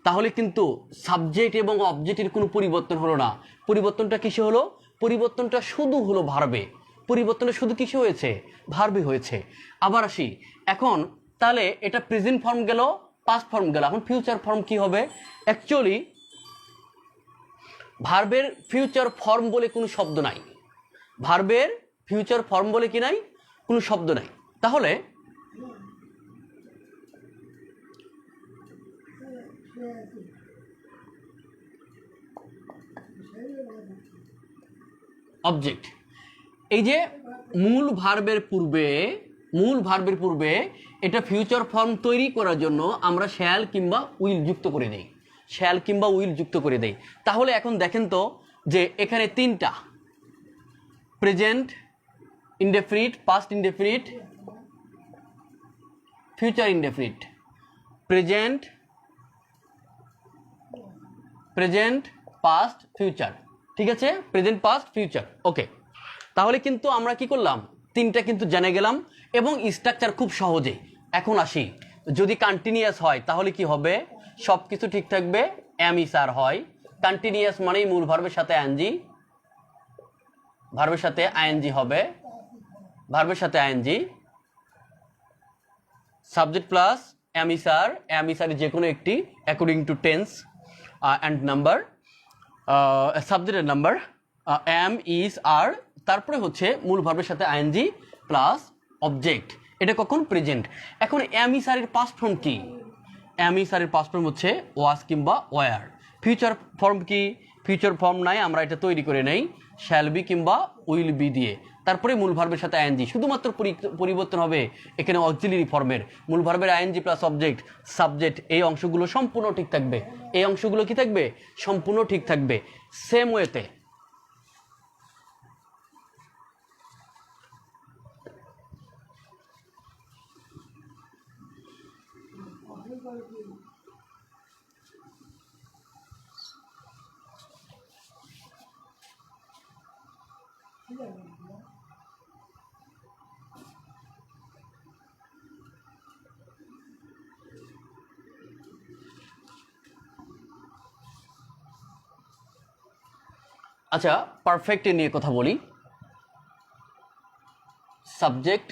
Speaker 1: তাহলে কিন্তু সাবজেক্ট এবং অবজেক্টের কোনো পরিবর্তন হলো না। পরিবর্তনটা কিসে হলো? পরিবর্তনটা শুধু হলো ভার্বে। পরিবর্তনটা শুধু কিসে হয়েছে? ভার্বে হয়েছে। আবার আসি, এখন তাহলে এটা প্রেজেন্ট ফর্ম গেল, পাস্ট ফর্ম গেল, এখন ফিউচার ফর্ম কি হবে? অ্যাকচুয়ালি ভার্বের ফিউচার ফর্ম বলে কোনো শব্দ নাই। ভার্বের ফিউচার ফর্ম বলে কি নাই? কোনো শব্দ নাই। তাহলে অবজেক্ট, এই যে মূল ভার্বের পূর্বে এটা ফিউচার ফর্ম তৈরি করার জন্য আমরা শ্যাল কিংবা উইল যুক্ত করে দেই, শ্যাল কিংবা উইল যুক্ত করে দেই। তাহলে এখন দেখেন তো যে এখানে তিনটা, present indefinite, past indefinite, future indefinite, present past future. ঠিক আছে, প্রেজেন্ট পাস্ট ফিউচার। ওকে, তাহলে কিন্তু আমরা কি করলাম? তিনটা কিন্তু জেনে গেলাম এবং স্ট্রাকচার খুব সহজে। এখন আসি, যদি কন্টিনিউয়াস হয় তাহলে কি হবে? সব কিছু ঠিক থাকবে, এম ইস আর হয়। কন্টিনিউয়াস মানেই মূল ভার্বের সাথে আইএনজি, ভার্বের সাথে আইএনজি হবে, ভার্বের সাথে আইএনজি, সাবজেক্ট প্লাস এম ইস আর যে কোনো একটি according to tense and number, সাবজেক্টের নাম্বার, এম ইস আর, তারপরে হচ্ছে মূল ভার্বের সাথে আইএনজি প্লাস অবজেক্ট। এটা কখন? প্রেজেন্ট। এখন এম ইস আর এর পাস্ট ফর্ম কি? এম ইস আর এর পাস্ট ফর্ম হচ্ছে ওয়াজ কিংবা ওয়ার। ফিউচার ফর্ম কি? ফিউচার ফর্ম নাই, আমরা এটা তৈরি করে নেই শ্যাল বি কিংবা উইল বি দিয়ে। তারপরে মূল ভার্বের সাথে আইএনজি, শুধুমাত্র পরিবর্তন হবে এখানে অক্সিলারি ফর্মের। মূল ভার্বের আইএনজি প্লাস অবজেক্ট, সাবজেক্ট, এই অংশগুলো সম্পূর্ণ ঠিক থাকবে। এই অংশগুলো কি থাকবে? সম্পূর্ণ ঠিক থাকবে। সেম ওয়েতে আচ্ছা, পারফেক্টের নিয়ে কথা বলি। সাবজেক্ট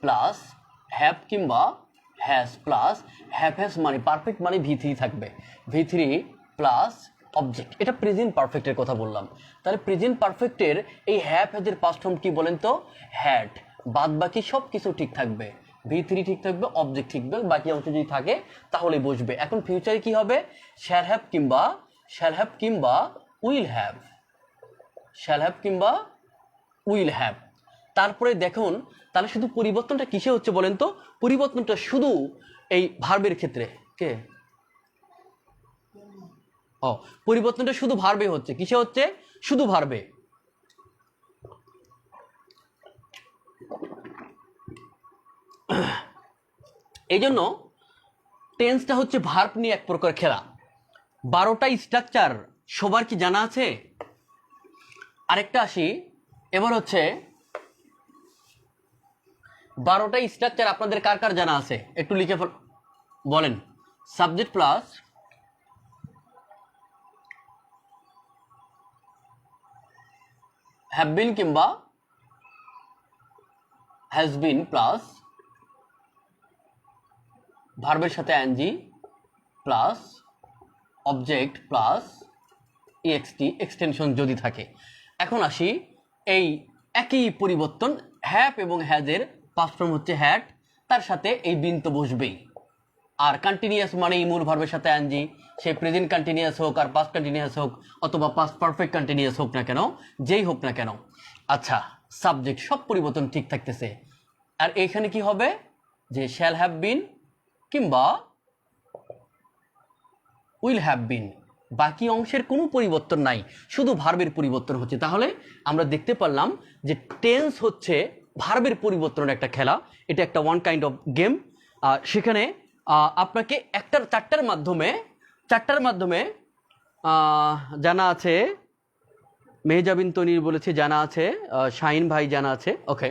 Speaker 1: প্লাস হ্যাভ কিংবা হ্যাজ প্লাস হ্যাভ হ্যাজ মানে পারফেক্ট মানে V3 থাকবে, V3 প্লাস অবজেক্ট। এটা প্রেজেন্ট পারফেক্টের কথা বললাম। তাহলে প্রেজেন্ট পারফেক্টের এই হ্যাভ হ্যাজের পাস্ট ফর্ম কি বলেন তো? হ্যাড। বাদ বাকি সব কিছু ঠিক থাকবে, V3 ঠিক থাকবে, অবজেক্ট ঠিক থাকবে, বাকি অংশ যদি থাকে তাহলে বসবে। এখন ফিউচারে কি হবে? শ্যাল হ্যাভ কিংবা উইল হ্যাভ, শ্যাল হ্যাভ কিংবা উইল হ্যাভ। তারপরে দেখুন, তাহলে শুধু পরিবর্তনটা কিসে হচ্ছে বলেন তো? পরিবর্তনটা শুধু এই ভার্বের ক্ষেত্রে। কে? ও, পরিবর্তনটা শুধু ভার্বে হচ্ছে। কিসে হচ্ছে? শুধু ভার্বে। এই জন্য টেন্সটা হচ্ছে ভার্ব নিয়ে এক প্রকার খেলা। 12টা স্ট্রাকচার সবার কি জানা আছে? আরেকটা আসি, এবার হচ্ছে 12টা স্ট্রাকচার আপনাদের কার কার জানা আছে একটু লিখে বলেন। সাবজেক্ট প্লাস হ্যাভ বিন কিংবা হ্যাজ বিন প্লাস ভার্বের সাথে ING plus object plus EXT extension যদি থাকে। এখন আসি, এই একই পরিবর্তন হ্যাভ এবং হ্যাজের পাস্ট ফর্ম হচ্ছে হ্যাড, তার সাথে এই বিন তো বসবেই। আর কন্টিনিউয়াস মানে মূল ভার্বের সাথে আইএনজি, সে প্রেজেন্ট কন্টিনিউয়াস হোক আর পাস্ট কন্টিনিউয়াস হোক অথবা পাস্ট পারফেক্ট কন্টিনিউয়াস হোক না কেন, যেই হোক না কেন। আচ্ছা, সাবজেক্ট সব পরিবর্তন ঠিক থাকতেছে। আর এখানে কি হবে? যে শ্যাল হ্যাভ বিন কিংবা উইল হ্যাভ বিন, বাকি অংশের কোনো পরিবর্তন নাই, শুধু ভার্বের পরিবর্তন হচ্ছে। তাহলে আমরা দেখতে পারলাম যে টেন্স হচ্ছে ভার্বের পরিবর্তনের একটা খেলা। এটা একটা ওয়ান কাইন্ড অফ গেম। সেখানে আপনাকে চারটার মাধ্যমে জানা আছে, মেহজাবিন তনির বলেছে জানা আছে, শাহিন ভাই জানা আছে। ওকে,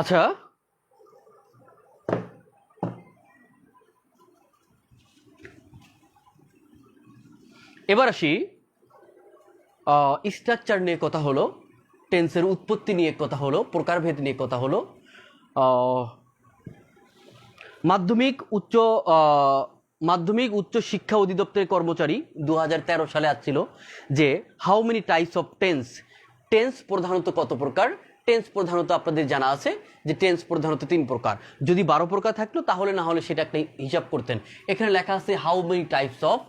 Speaker 1: আচ্ছা এবার আসি, স্ট্রাকচার নিয়ে কথা হলো, টেন্সের উৎপত্তি নিয়ে কথা হলো, প্রকারভেদ নিয়ে কথা হলো। মাধ্যমিক উচ্চ শিক্ষা অধিদপ্তরের কর্মচারী 2013 সালে আসছিল যে how many types of tense প্রধানত কত প্রকার। টেন্স প্রধানত আপনাদের জানা আছে যে টেন্স প্রধানত 3 প্রকার। যদি 12 প্রকার থাকতো তাহলে না হলে সেটা একটা হিসাব করতেন। এখানে লেখা আছে how many types of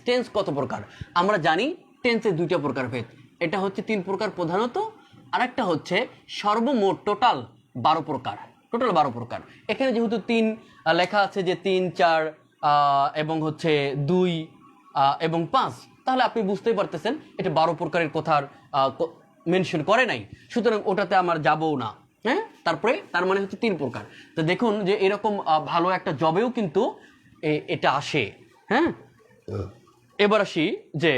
Speaker 1: tense কত প্রকার। আমরা জানি টেন্সের 2টা প্রকার ভেদ, এটা হচ্ছে 3 প্রকার প্রধানত, আর একটা হচ্ছে সর্বমোট টোটাল 12 প্রকার। এখানে যেহেতু 3 লেখা আছে যে 3, 4 এবং হচ্ছে 2 এবং 5, তাহলে আপনি বুঝতেই পারতেছেন এটা 12 প্রকারের কথার মেনশন করে নাই, সুতরাং ওটাতে আমার যাবও না। হ্যাঁ, তারপরে তার মানে হচ্ছে 3 প্রকার। তো দেখুন যে এরকম ভালো একটা জবেও কিন্তু এটা আসে। হ্যাঁ, এবার আসি যে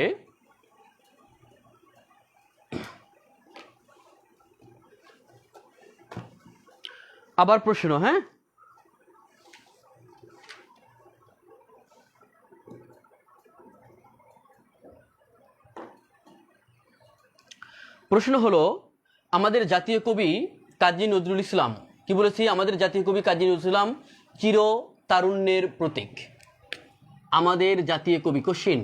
Speaker 1: আবার প্রশ্ন। হ্যাঁ, প্রশ্ন হলো আমাদের জাতীয় কবি কাজী নজরুল ইসলাম কি বলেছি? আমাদের জাতীয় কবি কাজী নজরুল ইসলাম চির তারুণ্যের প্রতীক। আমাদের জাতীয় কবি কোশ্চিন,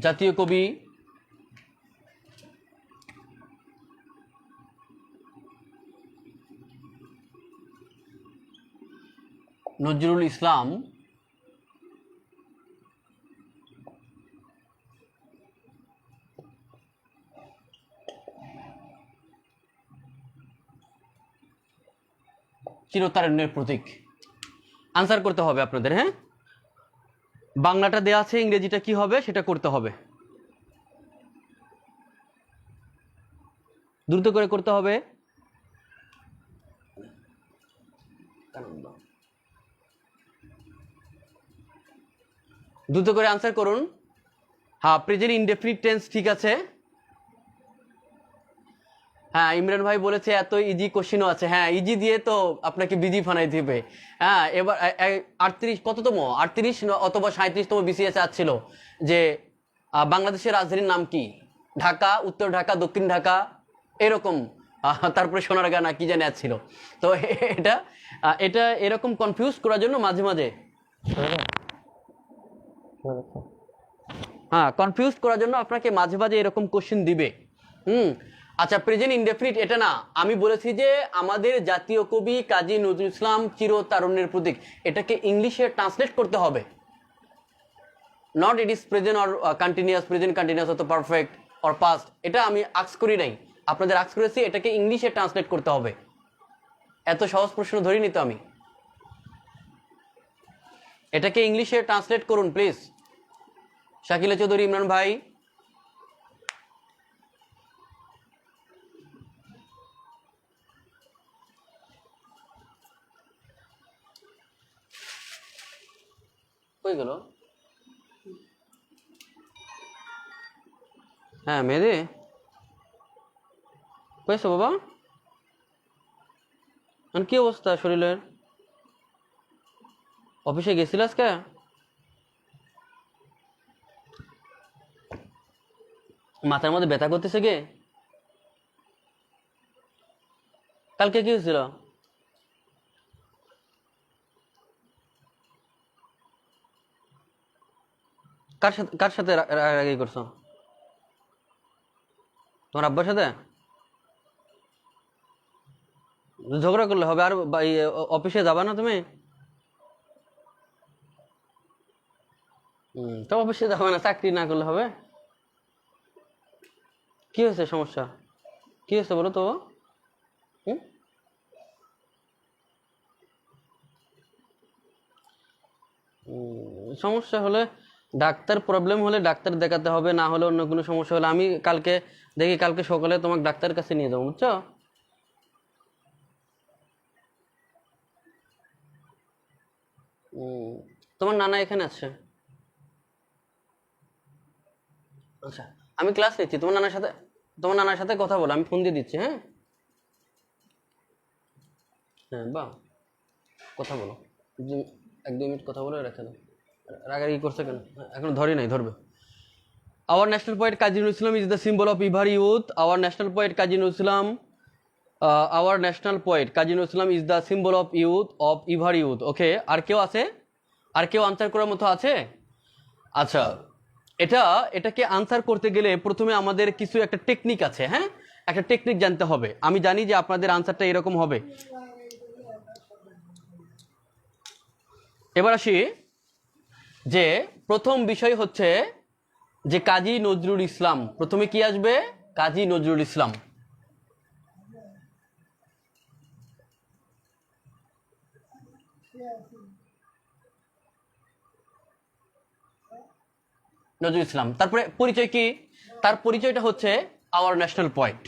Speaker 1: জাতীয় কবি নজরুল ইসলাম চিরতারুণ্যের প্রতীক। আনসার করতে হবে আপনাদের। হ্যাঁ, বাংলাটা দেয়া আছে, ইংরেজিটা কি হবে সেটা করতে হবে, দ্রুত করে করতে হবে। দ্রুত করে আনসার করুন। হ্যাঁ, প্রেজেন্ট ইনডেফিনিট টেন্স ঠিক আছে। হ্যাঁ, ইমরান ভাই বলেছে এত ইজি কোশ্চেনও আছে। হ্যাঁ, ইজি দিয়ে তো আপনাকে বিজি ফানাই দিবে। হ্যাঁ, এবার 38 কততম 38 অথবা 37তম বিসিএস আসছিল যে বাংলাদেশের রাজধানীর নাম কি? ঢাকা, উত্তর ঢাকা, দক্ষিণ ঢাকা, এরকম। তারপরে সোনারগাঁ না কি জানি আসছিল। তো এটা এরকম কনফিউজ করার জন্য মাঝে মাঝে কনফিউজ করার জন্য আপনাকে মাঝে মাঝে এরকম কোশ্চেন দিবে। আচ্ছা, প্রেজেন্ট ইনডেফিনিট এটা না, আমি বলেছি যে আমাদের জাতীয় কবি কাজী নজরুল ইসলাম চিরতারুণ্যের প্রতীক, এটাকে ইংলিশে ট্রান্সলেট করতে হবে। Not it is present or continuous, present continuous অথবা পারফেক্ট অর পাস্ট, এটা আমি আস্ক করি নাই, আপনাদের আস্ক করেছি এটাকে ইংলিশে ট্রান্সলেট করতে হবে। এত সহজ প্রশ্ন ধরিনি তো আমি। এটাকে ইংলিশে ট্রান্সলেট করুন প্লিজ। শাকিলা চৌধুরী, ইমরান ভাই, কই গেল? হ্যাঁ, মেয়েদে কইছো বাবা? কি অবস্থা শরীরের? অফিসে গেছিল আজকে? মাথার মধ্যে ব্যথা করতেছে কে? কালকে কি হয়েছিল? কার সাথে রাগারাগি করছো? তোমার আব্বার সাথে? ঝগড়া করলে হবে? আর অফিসে যাবা না তুমি? তো অফিসে যাবে না, চাকরি না করলে হবে? কি হয়েছে সমস্যা? কি হয়েছে বলো তো? সমস্যা হলে ডাক্তার, প্রবলেম হলে ডাক্তার দেখাতে হবে, না হলে অন্য কোনো সমস্যা হলে আমি কালকে দেখি, কালকে সকালে তোমাকে ডাক্তারের কাছে নিয়ে যাবো, বুঝছো? তোমার নানা এখানে আছে? আচ্ছা, আমি ক্লাস নিচ্ছি, তোমার নানার সাথে কথা বলো, আমি ফোন দিয়ে দিচ্ছি। হ্যাঁ হ্যাঁ, বাহ, কথা বলো, 1-2 মিনিট কথা বলে রেখে দাও। রাগারাগি করছে কেন? এখন ধরি নাই, ধরবে। Our national poet Kazi Nazrul Islam is the symbol of Ivar youth. Our national poet Kazi Nazrul Islam, our national poet Kazi Nazrul Islam is the symbol of youth, of Ivar youth. Okay, আর কেউ আছে? আর কেউ আনসার করার মতো আছে? আচ্ছা, এটাকে আনসার করতে গেলে প্রথমে আমাদের কিছু একটা টেকনিক আছে। হ্যাঁ, একটা টেকনিক জানতে হবে। আমি জানি যে আপনাদের আনসারটা এরকম হবে। এবার আসি যে প্রথম বিষয় হচ্ছে যে কাজী নজরুল ইসলাম। প্রথমে কি আসবে? কাজী নজরুল ইসলাম। নজরুল ইসলাম, তারপরে পরিচয় কি? তার পরিচয়টা হচ্ছে our national poet.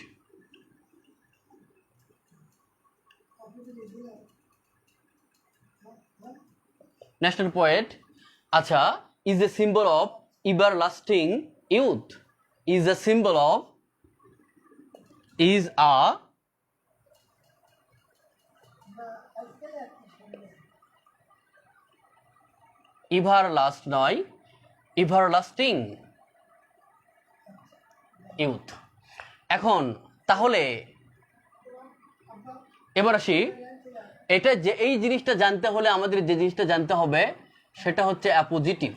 Speaker 1: National poet, আচ্ছা, is a symbol of everlasting youth, is a symbol of, is a everlasting youth। এখন তাহলে এবার আসি, এটা যে এই জিনিসটা জানতে হলে আমাদের যে জিনিসটা জানতে হবে সেটা হচ্ছে অ্যাপোজিটিভ।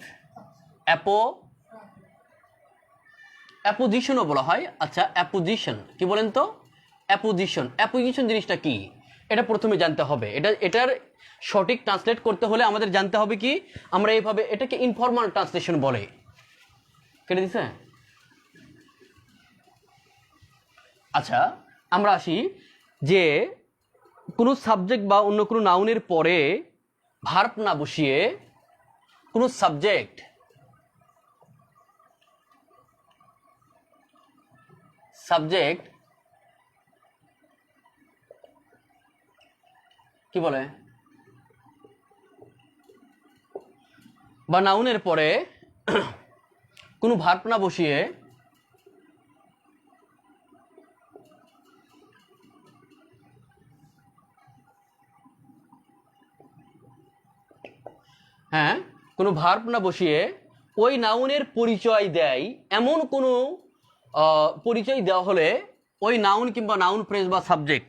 Speaker 1: অ্যাপোজিশনও বলা হয়। আচ্ছা, অ্যাপোজিশন কি বলেন তো? অ্যাপোজিশন জিনিসটা কি এটা প্রথমে জানতে হবে। এটার সঠিক ট্রান্সলেট করতে হলে আমাদের জানতে হবে কি, আমরা এইভাবে, এটাকে ইনফর্মাল ট্রান্সলেশন বলে। কেটে দিছে? আচ্ছা, আমরা আসি যে কোনো সাবজেক্ট বা অন্য কোনো নাউনের পরে ভার্ব না বসিয়ে কোনো সাবজেক্ট কি বলে, বা নাউনের পরে কোনো ভার্ব না বসিয়ে কোনো ভার্ব না বসিয়ে ওই নাউনের পরিচয় দেয়, এমন কোনো পরিচয় দেওয়া হলে ওই নাউন কিংবা নাউন ফ্রেজ বা সাবজেক্ট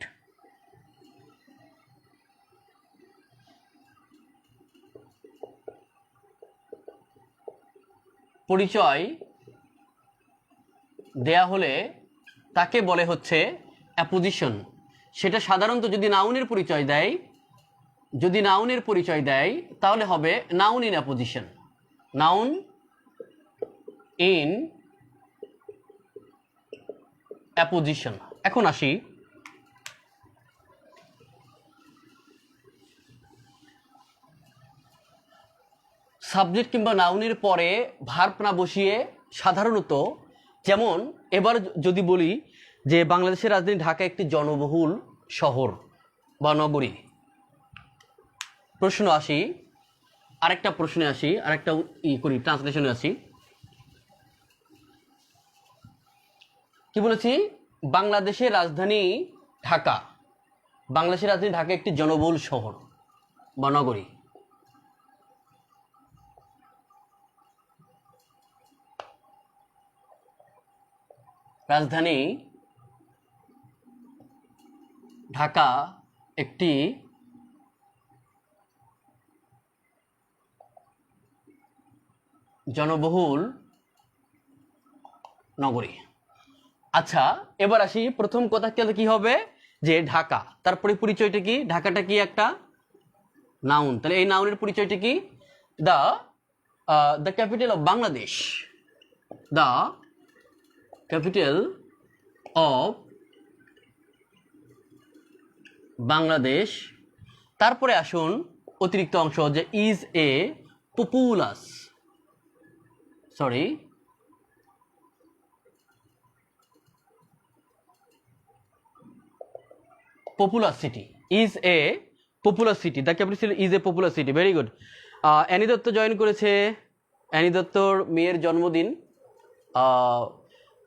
Speaker 1: পরিচয় দেয়া হলে তাকে বলে হচ্ছে অ্যাপোজিশন। সেটা সাধারণত যদি নাউনের পরিচয় দেয় তাহলে হবে noun in apposition. Noun in apposition. এখন আসি, সাবজেক্ট কিংবা নাউনের পরে ভার্ব না বসিয়ে সাধারণত, যেমন এবার যদি বলি যে বাংলাদেশের রাজধানী ঢাকা একটি জনবহুল শহর বা নগরী, আরেকটা ট্রান্সলেশনে আসি। কি বলেছি? বাংলাদেশের রাজধানী ঢাকা একটি জনবহুল শহর বা নগরী। রাজধানী ঢাকা একটি জনবহুল নগরী। আচ্ছা, এবার আসি, প্রথম কথা কি হবে যে ঢাকা, তারপরে পরিচয়টা কি? ঢাকাটা কি একটা নাউন, তাহলে এই নাউনের পরিচয়টা কি? The capital of Bangladesh, the capital of Bangladesh. তারপরে আসুন অতিরিক্ত অংশ যে is a populous city, is a popular city. The capital is a popular city. Very good. Annie Dutta join করেছে। অ্যানি দত্তর মেয়ের জন্মদিন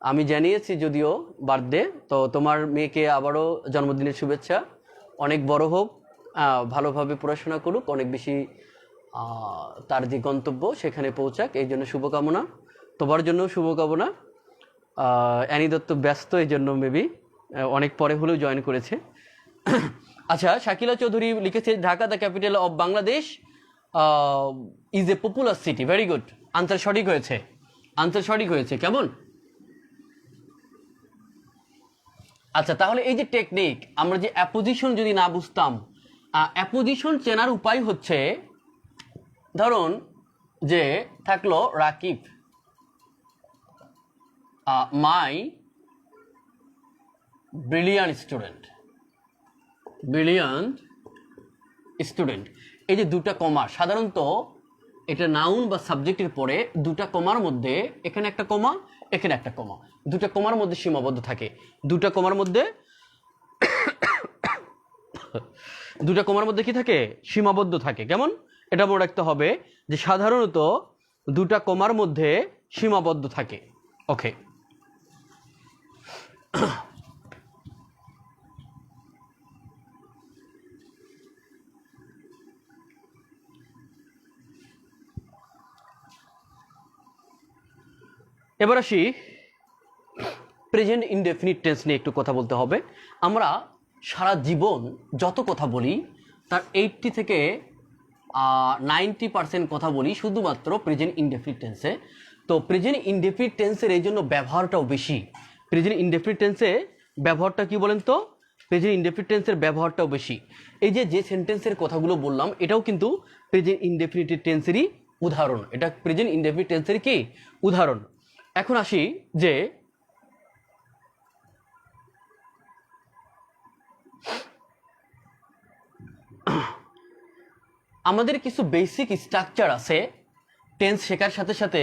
Speaker 1: আমি জানিয়েছি যদিও বার্থডে, তো তোমার মেয়েকে আবারও জন্মদিনের শুভেচ্ছা। অনেক বড় হোক, ভালোভাবে পড়াশোনা করুক, অনেক বেশি তার যে গন্তব্য সেখানে পৌঁছাক, এই জন্য শুভকামনা। তোমার জন্য শুভকামনা। অ্যানি দত্ত ব্যস্ত, এই জন্য মেবি অনেক পরে হলেও জয়েন করেছে। আচ্ছা, শাকিলা চৌধুরী লিখেছে Dhaka the capital of Bangladesh is a popular city. Very good, answer সঠিক হয়েছে, আনসার সঠিক হয়েছে। কেমন? আচ্ছা, তাহলে এই যে টেকনিক, আমরা যে অ্যাপোজিশন যদি না বুঝতাম, অ্যাপোজিশন চেনার উপায় হচ্ছে, ধরুন যে থাকলো রাকিব মাই ব্রিলিয়ান্ট স্টুডেন্ট, এই যে দুটা কমা, সাধারণত এটা নাউন বা সাবজেক্টের পরে দুটা কমার মধ্যে, এখানে একটা কমা, এখানে একটা কমা, দুটা কমার মধ্যে সীমাবদ্ধ থাকে। দুটা কমার মধ্যে কি থাকে? সীমাবদ্ধ থাকে। কেমন? এটা মনে রাখতে হবে যে সাধারণত দুটা কমার মধ্যে সীমাবদ্ধ থাকে। ওকে, এবার আসি প্রেজেন্ট ইনডেফিনিট টেন্স নিয়ে একটু কথা বলতে হবে। আমরা সারা জীবন যত কথা বলি তার 80 থেকে 90% কথা বলি শুধুমাত্র প্রেজেন্ট ইনডেফিনিট টেন্সে। তো প্রেজেন্ট ইনডেফিনিট টেন্সের এই জন্য ব্যবহারটাও বেশি। প্রেজেন্ট ইনডেফিনিট টেন্সে ব্যবহারটা কি বলেন তো? প্রেজেন্ট ইনডেফিনিট টেন্সের ব্যবহারটাও বেশি। এই যে সেন্টেন্সের কথাগুলো বললাম, এটাও কিন্তু প্রেজেন্ট ইনডেফিনিট টেন্সেরই উদাহরণ। এটা প্রেজেন্ট ইনডেফিনিট টেন্সের কি উদাহরণ। এখন আসি যে আমাদের কিছু বেসিক স্ট্রাকচার আছে, টেন্স শেখার সাথে সাথে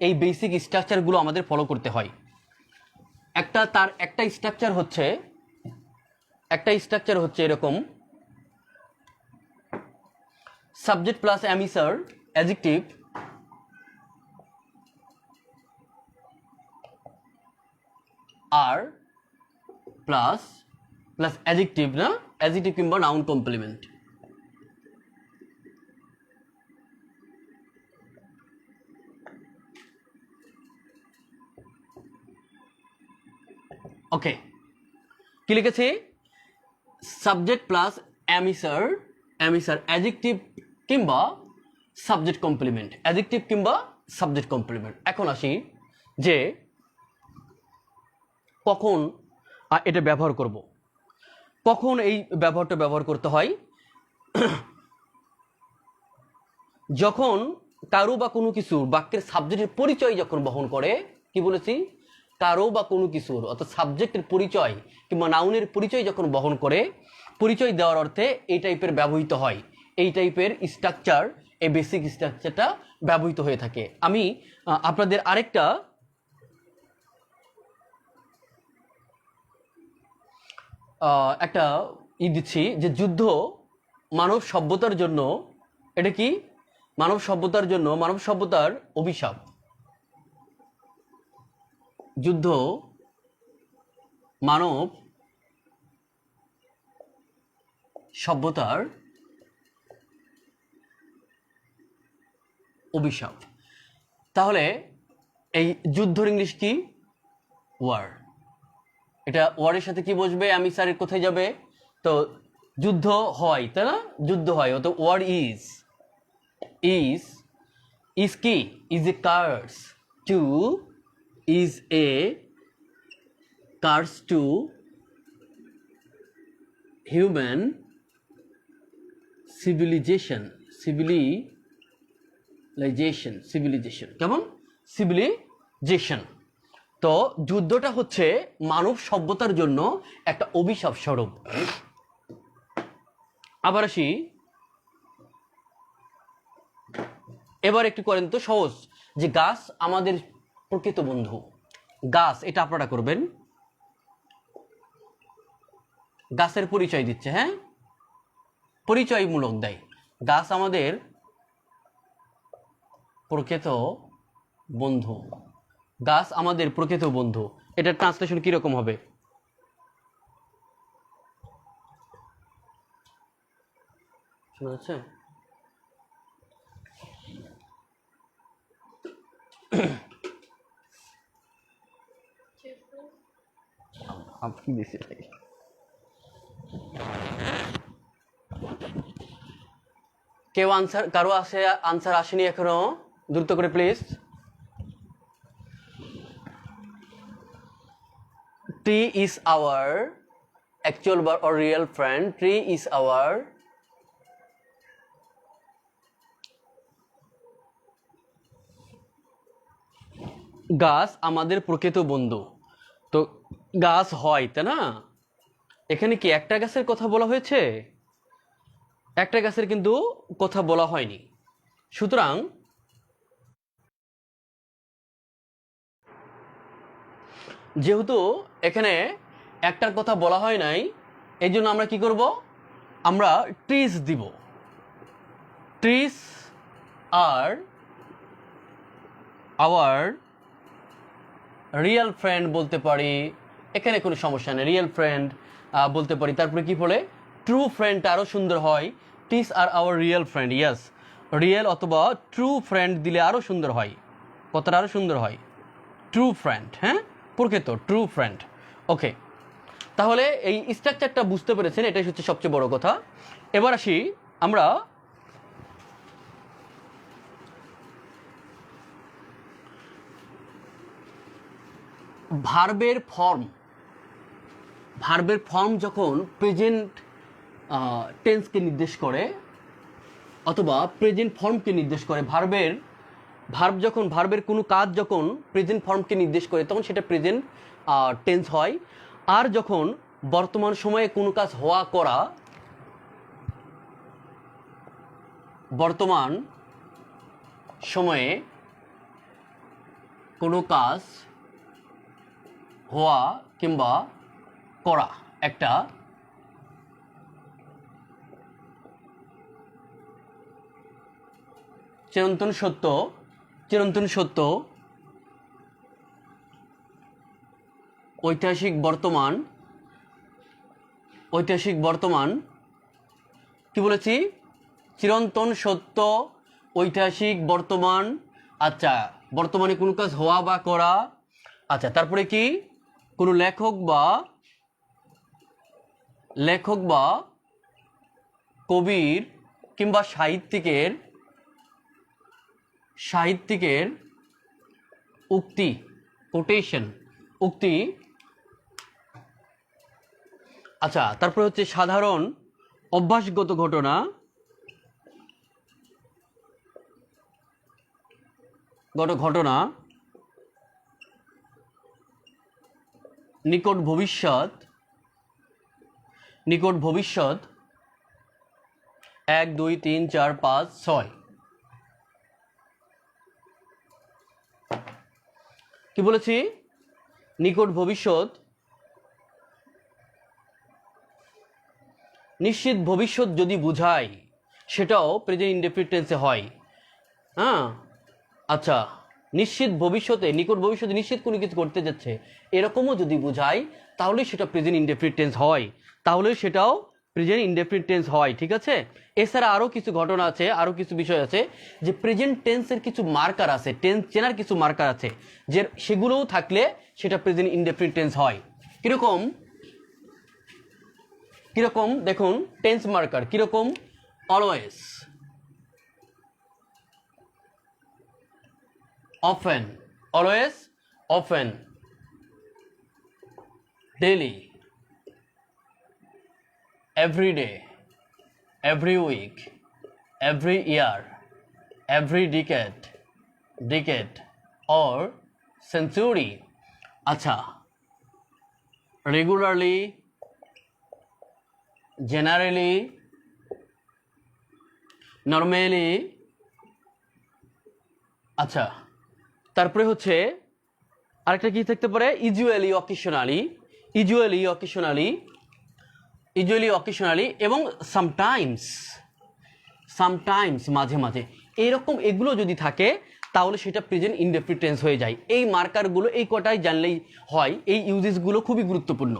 Speaker 1: এই বেসিক স্ট্রাকচারগুলো আমাদের ফলো করতে হয়। একটা স্ট্রাকচার হচ্ছে এরকম: সাবজেক্ট প্লাস অ্যামিসার অ্যাডজেক্টিভ আর প্লাস অ্যাডজেক্টিভ, না অ্যাডজেক্টিভ কিংবা নাউন কমপ্লিমেন্ট। ওকে, কি লিখেছি? সাবজেক্ট প্লাস অ্যামিসার অ্যাডজেক্টিভ কিংবা সাবজেক্ট কমপ্লিমেন্ট, অ্যাডজেক্টিভ কিংবা সাবজেক্ট কমপ্লিমেন্ট। এখন আসি যে কখন এটা ব্যবহার করব, কখন এই ব্যবহারটা ব্যবহার করতে হয়। যখন কারো বা কোনো কিছুর বাক্যের সাবজেক্টের পরিচয় যখন বহন করে, কি বলেছি? কারো বা কোনো কিছুর, অর্থাৎ সাবজেক্টের পরিচয় কিংবা নাউনের পরিচয় যখন বহন করে, পরিচয় দেওয়ার অর্থে এই টাইপের ব্যবহৃত হয়, এই টাইপের স্ট্রাকচার, এই বেসিক স্ট্রাকচারটা ব্যবহৃত হয়ে থাকে। আমি আপনাদের আরেকটা দিচ্ছি যে যুদ্ধ মানব সভ্যতার জন্য, এটা কি? মানব সভ্যতার অভিশাপ। যুদ্ধ মানব সভ্যতার অভিশাপ। তাহলে এই যুদ্ধর ইংলিশ কি? ওয়ার। এটা ওয়ারের সাথে কি বসবে? আমি স্যারের কোথায় যাবে? তো যুদ্ধ হয়, তাই না? যুদ্ধ হয়, অত ওয়ার ইজ কি? Is a curse to, is a curse to human civilization. কেমন? সিভিলাইজেশন। তো তো যুদ্ধটা হচ্ছে মানব সভ্যতার জন্য একটা অভিশাপ স্বরূপ। আবার আসি, এবার একটু করেন তো সহজ, যে গাছ আমাদের প্রকৃত বন্ধু। গাছ, এটা আপনারা করবেন, গাছের পরিচয় দিচ্ছে, হ্যাঁ, পরিচয়মূলক দেয়। গাছ আমাদের প্রকৃত বন্ধু, গাছ আমাদের প্রকৃত বন্ধু। এটার ট্রান্সলেশন কিরকম হবে? শোনা যাচ্ছে? আপনি দিছি কেউ আনসার, কারো আনসার আসেনি এখনো? দ্রুত করে please. Tree is our actual or real friend. Tree is our গাছ আমাদের প্রকৃত বন্ধু। তো গাছ হয়, তাই না? এখানে কি একটা গাছের কথা বলা হয়েছে? একটা গাছের কিন্তু কথা বলা হয়নি। সুতরাং যেহেতু এখানে একটার কথা বলা হয় নাই, এই জন্য আমরা কি করব? আমরা ট্রিজ দিব। Trees are hour real friend বলতে পারি, এখানে কোনো সমস্যা নেই, রিয়েল ফ্রেন্ড বলতে পারি। তারপরে কি বলে? ট্রু ফ্রেন্ডটা আরও সুন্দর হয়। Trees are hour real friend, yes, real অথবা ট্রু ফ্রেন্ড দিলে আরও সুন্দর হয়, কথাটা আরও সুন্দর হয়। ট্রু ফ্রেন্ড, হ্যাঁ, প্রকৃত ট্রু ফ্রেন্ড। ওকে, তাহলে এই স্ট্রাকচারটা বুঝতে পেরেছেন, এটাই হচ্ছে সবচেয়ে বড় কথা। এবার আসি আমরা ভার্বের ফর্ম। ভার্বের ফর্ম যখন প্রেজেন্ট টেন্সকে নির্দেশ করে অথবা প্রেজেন্ট ফর্মকে নির্দেশ করে, ভার্বের কোনো কাজ যখন প্রেজেন্ট ফর্মকে নির্দেশ করে তখন সেটা প্রেজেন্ট টেন্স হয়। আর যখন বর্তমান সময়ে কোনো কাজ হওয়া করা, বর্তমান সময়ে কোনো কাজ হওয়া কিংবা করা একটা চিরন্তন সত্য, ঐতিহাসিক বর্তমান, কি বলেছি? চিরন্তন সত্য, ঐতিহাসিক বর্তমান। আচ্ছা, বর্তমানে কোনো কাজ হওয়া বা করা। আচ্ছা, তারপরে কি? কোনো লেখক বা কবির কিংবা সাহিত্যিকের উক্তি, কোটেশন, উক্তি। আচ্ছা, তারপরে হচ্ছে সাধারণ অভ্যাসগত ঘটনা, নিকট ভবিষ্যৎ, 1 2 3 4 5 6। কি বলেছি? নিকট ভবিষ্যৎ, নিশ্চিত ভবিষ্যৎ যদি বুঝাই সেটাও প্রেজেন্ট ইনডেফিনিট টেন্সে হয়। হ্যাঁ, আচ্ছা, নিশ্চিত ভবিষ্যতে, নিকট ভবিষ্যতে নিশ্চিত কোনো কিছু করতে যাচ্ছে এরকমও যদি বুঝাই তাহলে সেটা প্রেজেন্ট ইনডেফিনিট টেন্স হয়, তাহলে সেটাও প্রেজেন্ট ইনডেফিনিট টেন্স হয়। ঠিক আছে? এছাড়া আরও কিছু ঘটনা আছে, আরও কিছু বিষয় আছে যে প্রেজেন্ট টেন্সের কিছু মার্কার আছে, টেন্স চেনার কিছু মার্কার আছে, যে সেগুলোও থাকলে সেটা প্রেজেন্ট ইনডেফিনিট টেন্স হয়। কিরকম দেখুন, টেন্স মার্কার কিরকম? Always, often, always, often, daily, every day, every week, every year, every decade or century আচ্ছা, রেগুলারলি, জেনারেলি, নর্মালি। আচ্ছা, তারপরে হচ্ছে আরেকটা কি থাকতে পারে, usually, occasionally, usually, occasionally, usually, occasionally এবং সামটাইমস, সামটাইমস, মাঝে মাঝে, এইরকম এগুলো যদি থাকে তাহলে সেটা প্রেজেন্ট ইনডেফিনিট টেন্স হয়ে যায়। এই মার্কারগুলো এই কটাই জানলেই হয়, এই ইউজেসগুলো খুবই গুরুত্বপূর্ণ।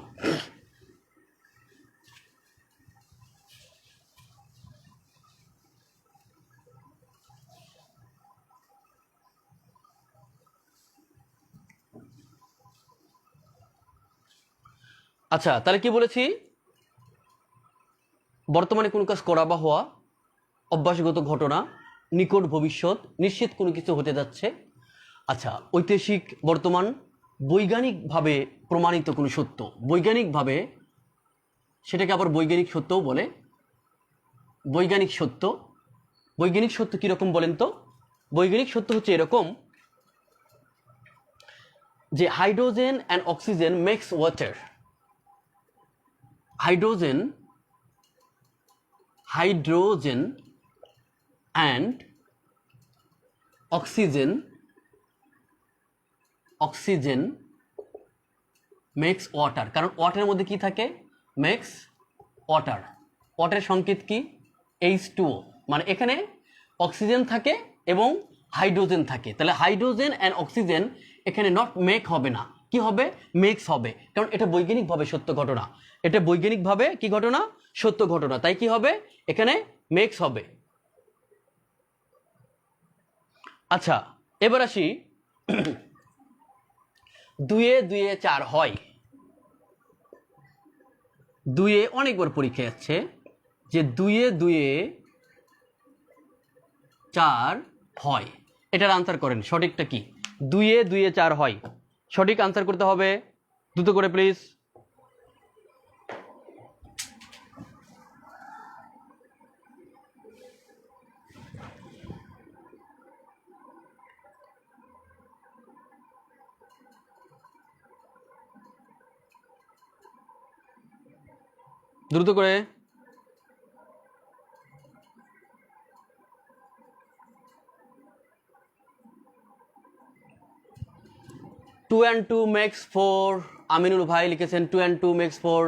Speaker 1: আচ্ছা, তাহলে কি বলেছি, বর্তমানে কোনো কাজ করা বা হওয়া, অভ্যাসগত ঘটনা, নিকট ভবিষ্যৎ, নিশ্চিত কোনো কিছু হতে যাচ্ছে। আচ্ছা, ঐতিহাসিক, বর্তমান, বৈজ্ঞানিকভাবে প্রমাণিত কোনো সত্য, বৈজ্ঞানিকভাবে, সেটাকে আবার বৈজ্ঞানিক সত্যও বলে, বৈজ্ঞানিক সত্য। বৈজ্ঞানিক সত্য কীরকম বলেন তো? বৈজ্ঞানিক সত্য হচ্ছে এরকম যে hydrogen and oxygen makes water. Hydrogen and oxygen makes water. কারণ ওয়াটারের মধ্যে কি থাকে? Makes water. ওয়াটারের সংকেত কি? H2O। মানে এখানে অক্সিজেন থাকে এবং হাইড্রোজেন থাকে। তাহলে হাইড্রোজেন অ্যান্ড অক্সিজেন এখানে নট মেক হবে না, কি হবে? মেক্স হবে। কারণ এটা বৈজ্ঞানিকভাবে সত্য ঘটনা, এটা বৈজ্ঞানিকভাবে কি ঘটনা? সত্য ঘটনা। তাই কি হবে? এখানে মেক্স হবে। আচ্ছা, এবার আসি, দুয়ে দুয়ে চার হয়। দুয়ে অনেকবার পরীক্ষায় যাচ্ছে যে দুয়ে দুয়ে চার হয়, এটার আনসার করেন, সঠিকটা কি? দুয়ে দুয়ে চার হয়, সঠিক আনসার করতে হবে, দ্রুত করে প্লিজ। দ্রুত করে। Two and two makes four. Aminul ভাই লিখেছেন 2 and 2 makes 4।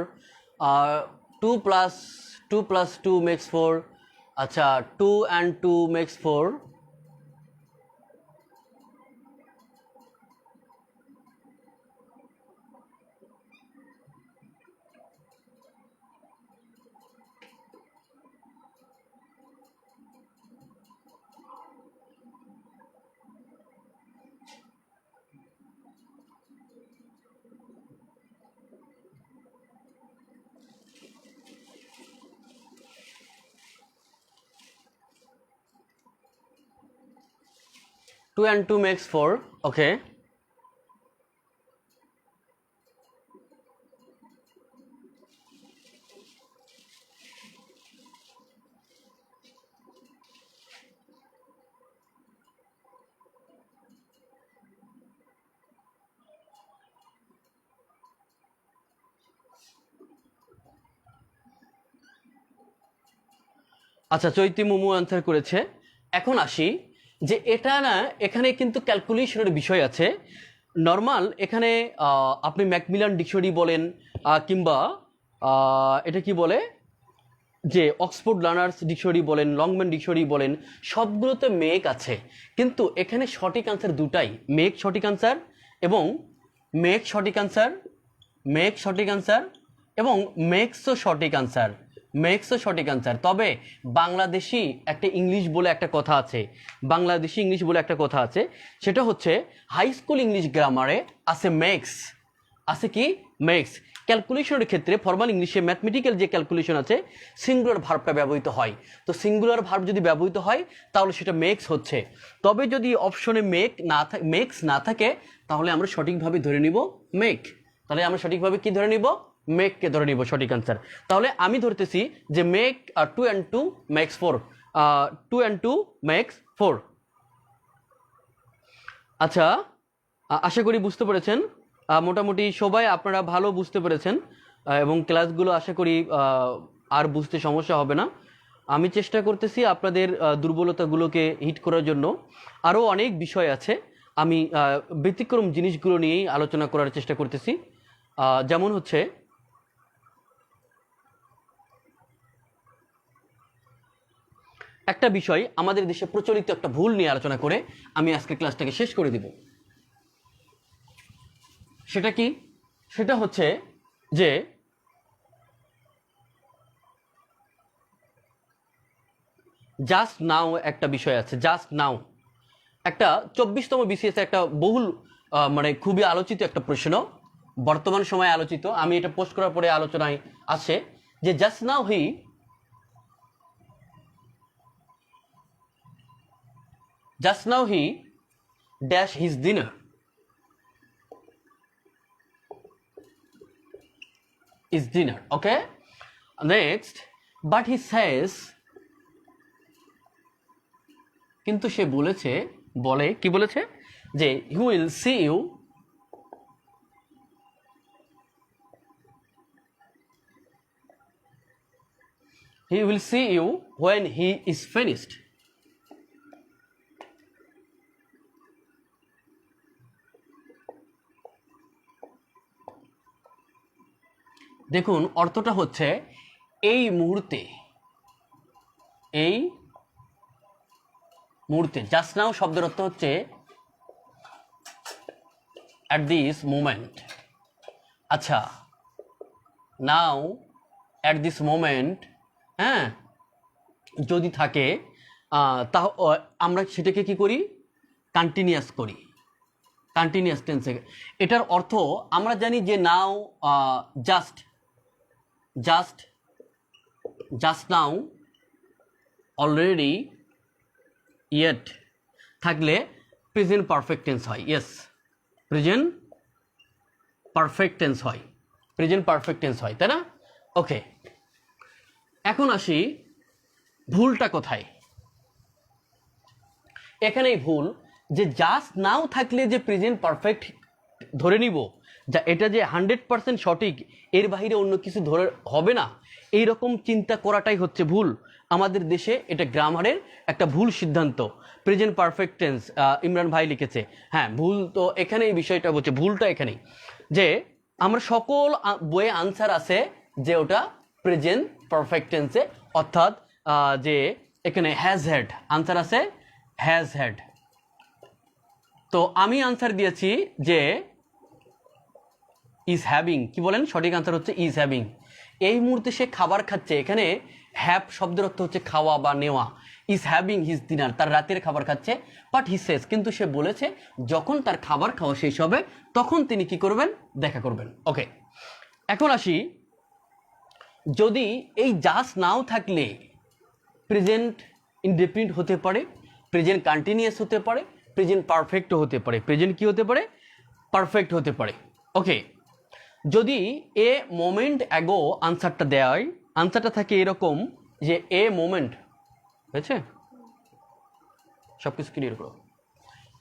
Speaker 1: 2 plus 2 makes 4। আচ্ছা, 2 and 2 makes 4। Two and 2 makes 4, okay. আচ্ছা, চৈতি মুমু অ্যান্সার করেছে। এখন আসি যে এটা না, এখানে কিন্তু ক্যালকুলেশনের বিষয় আছে। নর্মাল এখানে আপনি ম্যাকমিলান ডিকশনারি বলেন কিংবা এটা কি বলে যে অক্সফোর্ড লার্নার্স ডিকশনারি বলেন, লংম্যান ডিকশনারি বলেন, সবগুলোতে মেক আছে। কিন্তু এখানে সঠিক আনসার দুটাই, মেক সঠিক আনসার এবং মেক সঠিক আনসার, মেক সঠিক আনসার এবং মেক্সও সঠিক আনসার, মেক্সও সঠিক আনসার। তবে বাংলাদেশি একটা ইংলিশ বলে একটা কথা আছে, বাংলাদেশি ইংলিশ বলে একটা কথা আছে, সেটা হচ্ছে হাই স্কুল ইংলিশ গ্রামারে আছে মেক্স, আছে কি? মেক্স। ক্যালকুলেশনের ক্ষেত্রে ফর্মাল ইংলিশে ম্যাথমেটিক্যাল যে ক্যালকুলেশন আছে সিঙ্গুলার ভার্বটা ব্যবহৃত হয়। তো সিঙ্গুলার ভার্ব যদি ব্যবহৃত হয় তাহলে সেটা মেক্স হচ্ছে। তবে যদি অপশনে মেক্স না থাকে তাহলে আমরা সঠিকভাবে ধরে নিব মেক। তাহলে আমরা সঠিকভাবে কি ধরে নিব? মেককে ধরে নিব সঠিক আনসার। তাহলে আমি ধরতেছি যে make 2 and 2 makes 4, 2 and 2 makes 4। আচ্ছা, আশা করি বুঝতে পেরেছেন। মোটামুটি সবাই আপনারা ভালো বুঝতে পেরেছেন, এবং ক্লাসগুলো আশা করি আর বুঝতে সমস্যা হবে না। আমি চেষ্টা করতেছি আপনাদের দুর্বলতাগুলোকে হিট করার জন্য। আরও অনেক বিষয় আছে, আমি ব্যতিক্রম জিনিসগুলো নিয়েই আলোচনা করার চেষ্টা করতেছি। যেমন হচ্ছে একটা বিষয়, আমাদের দেশে প্রচলিত একটা ভুল নিয়ে আলোচনা করে আমি আজকে ক্লাসটাকে শেষ করে দিব। সেটা কি? সেটা হচ্ছে যে জাস্ট নাও একটা বিষয় আছে। জাস্ট নাও একটা 24তম বিসিএস একটা বহুল মানে খুবই আলোচিত একটা প্রশ্ন, বর্তমান সময়ে আলোচিত। আমি এটা পোস্ট করার পরে আলোচনায় আসে যে just now he dash his dinner is dinner, okay? Next, but he says, কিন্তু সে বলেছে, কি বলেছে যে he will see you when he is finished. দেখুন অর্থটা হচ্ছে এই মুহূর্তে, জাস্ট নাও শব্দের অর্থ হচ্ছে অ্যাট দিস মোমেন্ট। আচ্ছা, নাও অ্যাট দিস মোমেন্ট, হ্যাঁ, যদি থাকে তা আমরা সেটাকে কি করি? কন্টিনিউয়াস করি, কন্টিনিউয়াস টেন্সে। এটার অর্থ আমরা জানি যে নাও জাস্ট নাও, অলরেডি, ইয়েট থাকলে প্রেজেন্ট পারফেক্ট টেন্স হয়। ইয়েস, প্রেজেন্ট পারফেক্ট টেন্স হয়, তাই না? ওকে, এখন আসি ভুলটা কোথায়। এখানেই ভুল যে জাস্ট নাও থাকলে যে প্রেজেন্ট পারফেক্ট ধরে নিব, যা এটা যে 100% সঠিক, এর বাইরে অন্য কিছু ধরে হবে না, এই রকম চিন্তা করাটাই হচ্ছে ভুল। আমাদের দেশে এটা গ্রামারের একটা ভুল সিদ্ধান্ত। প্রেজেন্ট পারফেক্ট টেন্স ইমরান ভাই লিখেছে, হ্যাঁ ভুল তো এখানেই, বিষয়টা হচ্ছে ভুলটা এখানেই যে আমরা সকল বইয়ে আনসার আছে যে ওটা প্রেজেন্ট পারফেক্ট টেন্সে, অর্থাৎ যে এখানে হ্যাজ হ্যাড আনসার আছে, হ্যাজ হ্যাড। তো আমি আনসার দিয়েছি যে ইজ হ্যাভিং। কি বলেন? সঠিক আনসার হচ্ছে ইজ হ্যাভিং। এই মুহূর্তে সে খাবার খাচ্ছে, এখানে হ্যাভ শব্দের অর্থ হচ্ছে খাওয়া বা নেওয়া। ইজ হ্যাভিং হিজ ডিনার, তার রাতের খাবার খাচ্ছে। বাট হি সেজ, কিন্তু সে বলেছে যখন তার খাবার খাওয়া শেষ হবে তখন তিনি কি করবেন? দেখা করবেন। ওকে, এখন আসি, যদি এই জাস্ট নাও থাকলে প্রেজেন্ট ইনডেফিনিট হতে পারে, প্রেজেন্ট কন্টিনিউয়াস হতে পারে, প্রেজেন্ট পারফেক্টও হতে পারে। প্রেজেন্ট কি হতে পারে? পারফেক্ট হতে পারে। ওকে, যদি এ মোমেন্ট অ্যাগো আনসারটা দেওয়া হয়, আনসারটা থাকে এরকম যে এ মোমেন্ট, হয়েছে? সব কিছু ক্লিয়ার করো।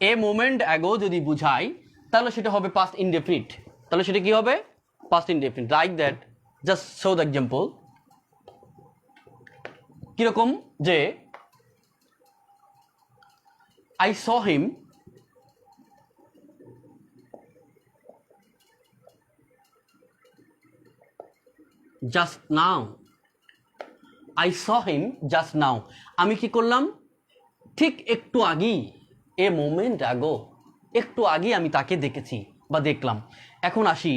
Speaker 1: এ মোমেন্ট অ্যাগো যদি বুঝাই তাহলে সেটা হবে পাস্ট ইনডেফিনিট। তাহলে সেটা কি হবে? Past indefinite. Like that, just show the example. কিরকম? যে I saw him just now. I saw him just now. আমি কি করলাম? ঠিক একটু আগেই, এ মোমেন্ট আগো, একটু আগে আমি তাকে দেখেছি বা দেখলাম। এখন আসি,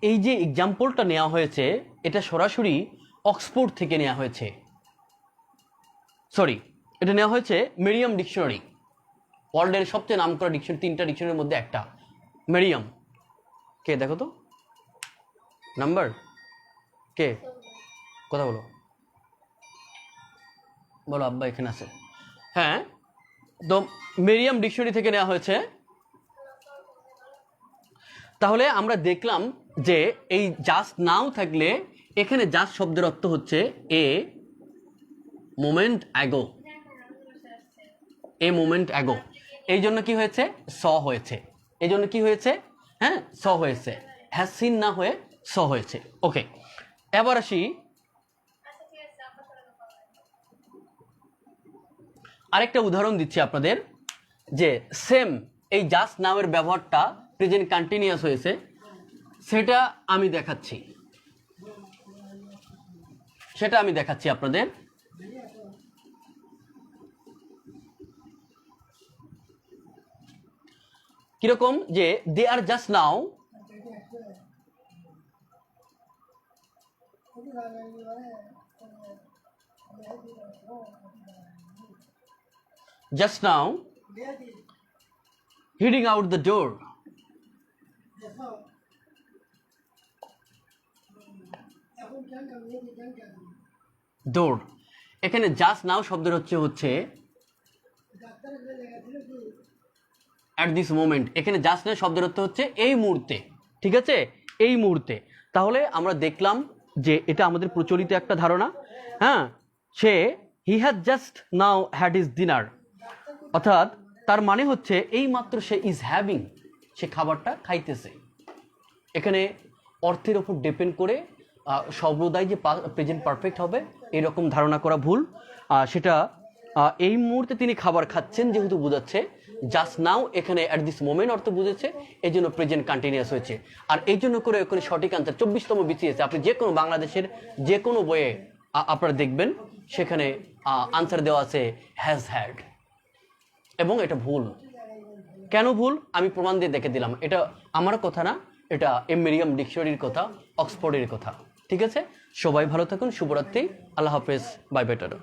Speaker 1: এই যে এক্সাম্পলটা নেওয়া হয়েছে এটা সরাসরি অক্সফোর্ড থেকে নেওয়া হয়েছে। সরি, এটা নেওয়া হয়েছে মেরিয়াম ডিকশনারি, ওয়ার্ল্ডের সবচেয়ে নামকরা ডিকশনারি, 3টা ডিকশনারির মধ্যে একটা মেরিয়াম। কে দেখো তো নাম্বার, কে কথা বলো, বলো আব্বা এখানে আছে। হ্যাঁ, তো মেরিয়াম ডিকশনারি থেকে নেওয়া হয়েছে। তাহলে আমরা দেখলাম যে এই জাস্ট নাও থাকলে এখানে জাস্ট শব্দের অর্থ হচ্ছে a moment ago, a moment ago. এই জন্য কি হয়েছে? স হয়েছে। এই জন্য কি হয়েছে? হ্যাঁ স হয়েছে, হ্যাজ সিন না হয়ে স হয়েছে। ওকে, এবার আসি আরেকটা উদাহরণ দিচ্ছি আপনাদের, যে সেম এই জাস্ট নাউয়ের ব্যবহারটা প্রেজেন্ট কন্টিনিউয়াস হয়েছে, সেটা আমি দেখাচ্ছি আপনাদের। কিরকম, যে they are just now heading out the door. Door, এখানে জাস্ট নাও শব্দের হচ্ছে অ্যাট দিস মোমেন্ট, এখানে জাস্ট নাও শব্দের অর্থ হচ্ছে এই মুহূর্তে, ঠিক আছে, এই মুহূর্তে। তাহলে আমরা দেখলাম যে এটা আমাদের প্রচলিত একটা ধারণা, হ্যাঁ, সে he has just now had his dinner, অর্থাৎ তার মানে হচ্ছে এই মাত্র সে ইজ হ্যাভিং, সে খাবারটা খাইতেছে। এখানে অর্থের ওপর ডিপেন্ড করে সর্বদাই যে প্রেজেন্ট পারফেক্ট হবে এরকম ধারণা করা ভুল। সেটা এই মুহূর্তে তিনি খাবার খাচ্ছেন যেহেতু বোঝাচ্ছে, জাস্ট নাও এখানে অ্যাট দিস মোমেন্ট অর্থ বুঝেছে, এই জন্য প্রেজেন্ট কন্টিনিউয়াস হয়েছে। আর এই জন্য করে ওখানে সঠিক আনসার 24তম বিসিএস, আপনি যে কোনো বাংলাদেশের যে কোনো বইয়ে আপনারা দেখবেন সেখানে আনসার দেওয়া আছে হ্যাজ হ্যাড, এবং এটা ভুল। কেন ভুল আমি প্রমাণ দিয়ে দেখে দিলাম, এটা আমার কথা না, এটা মেরিয়াম ডিকশনারির কথা, অক্সফোর্ডের কথা, ঠিক আছে। সবাই ভালো থাকুন, শুভরাত্রি, আল্লাহ হাফেজ, বাই বেটার।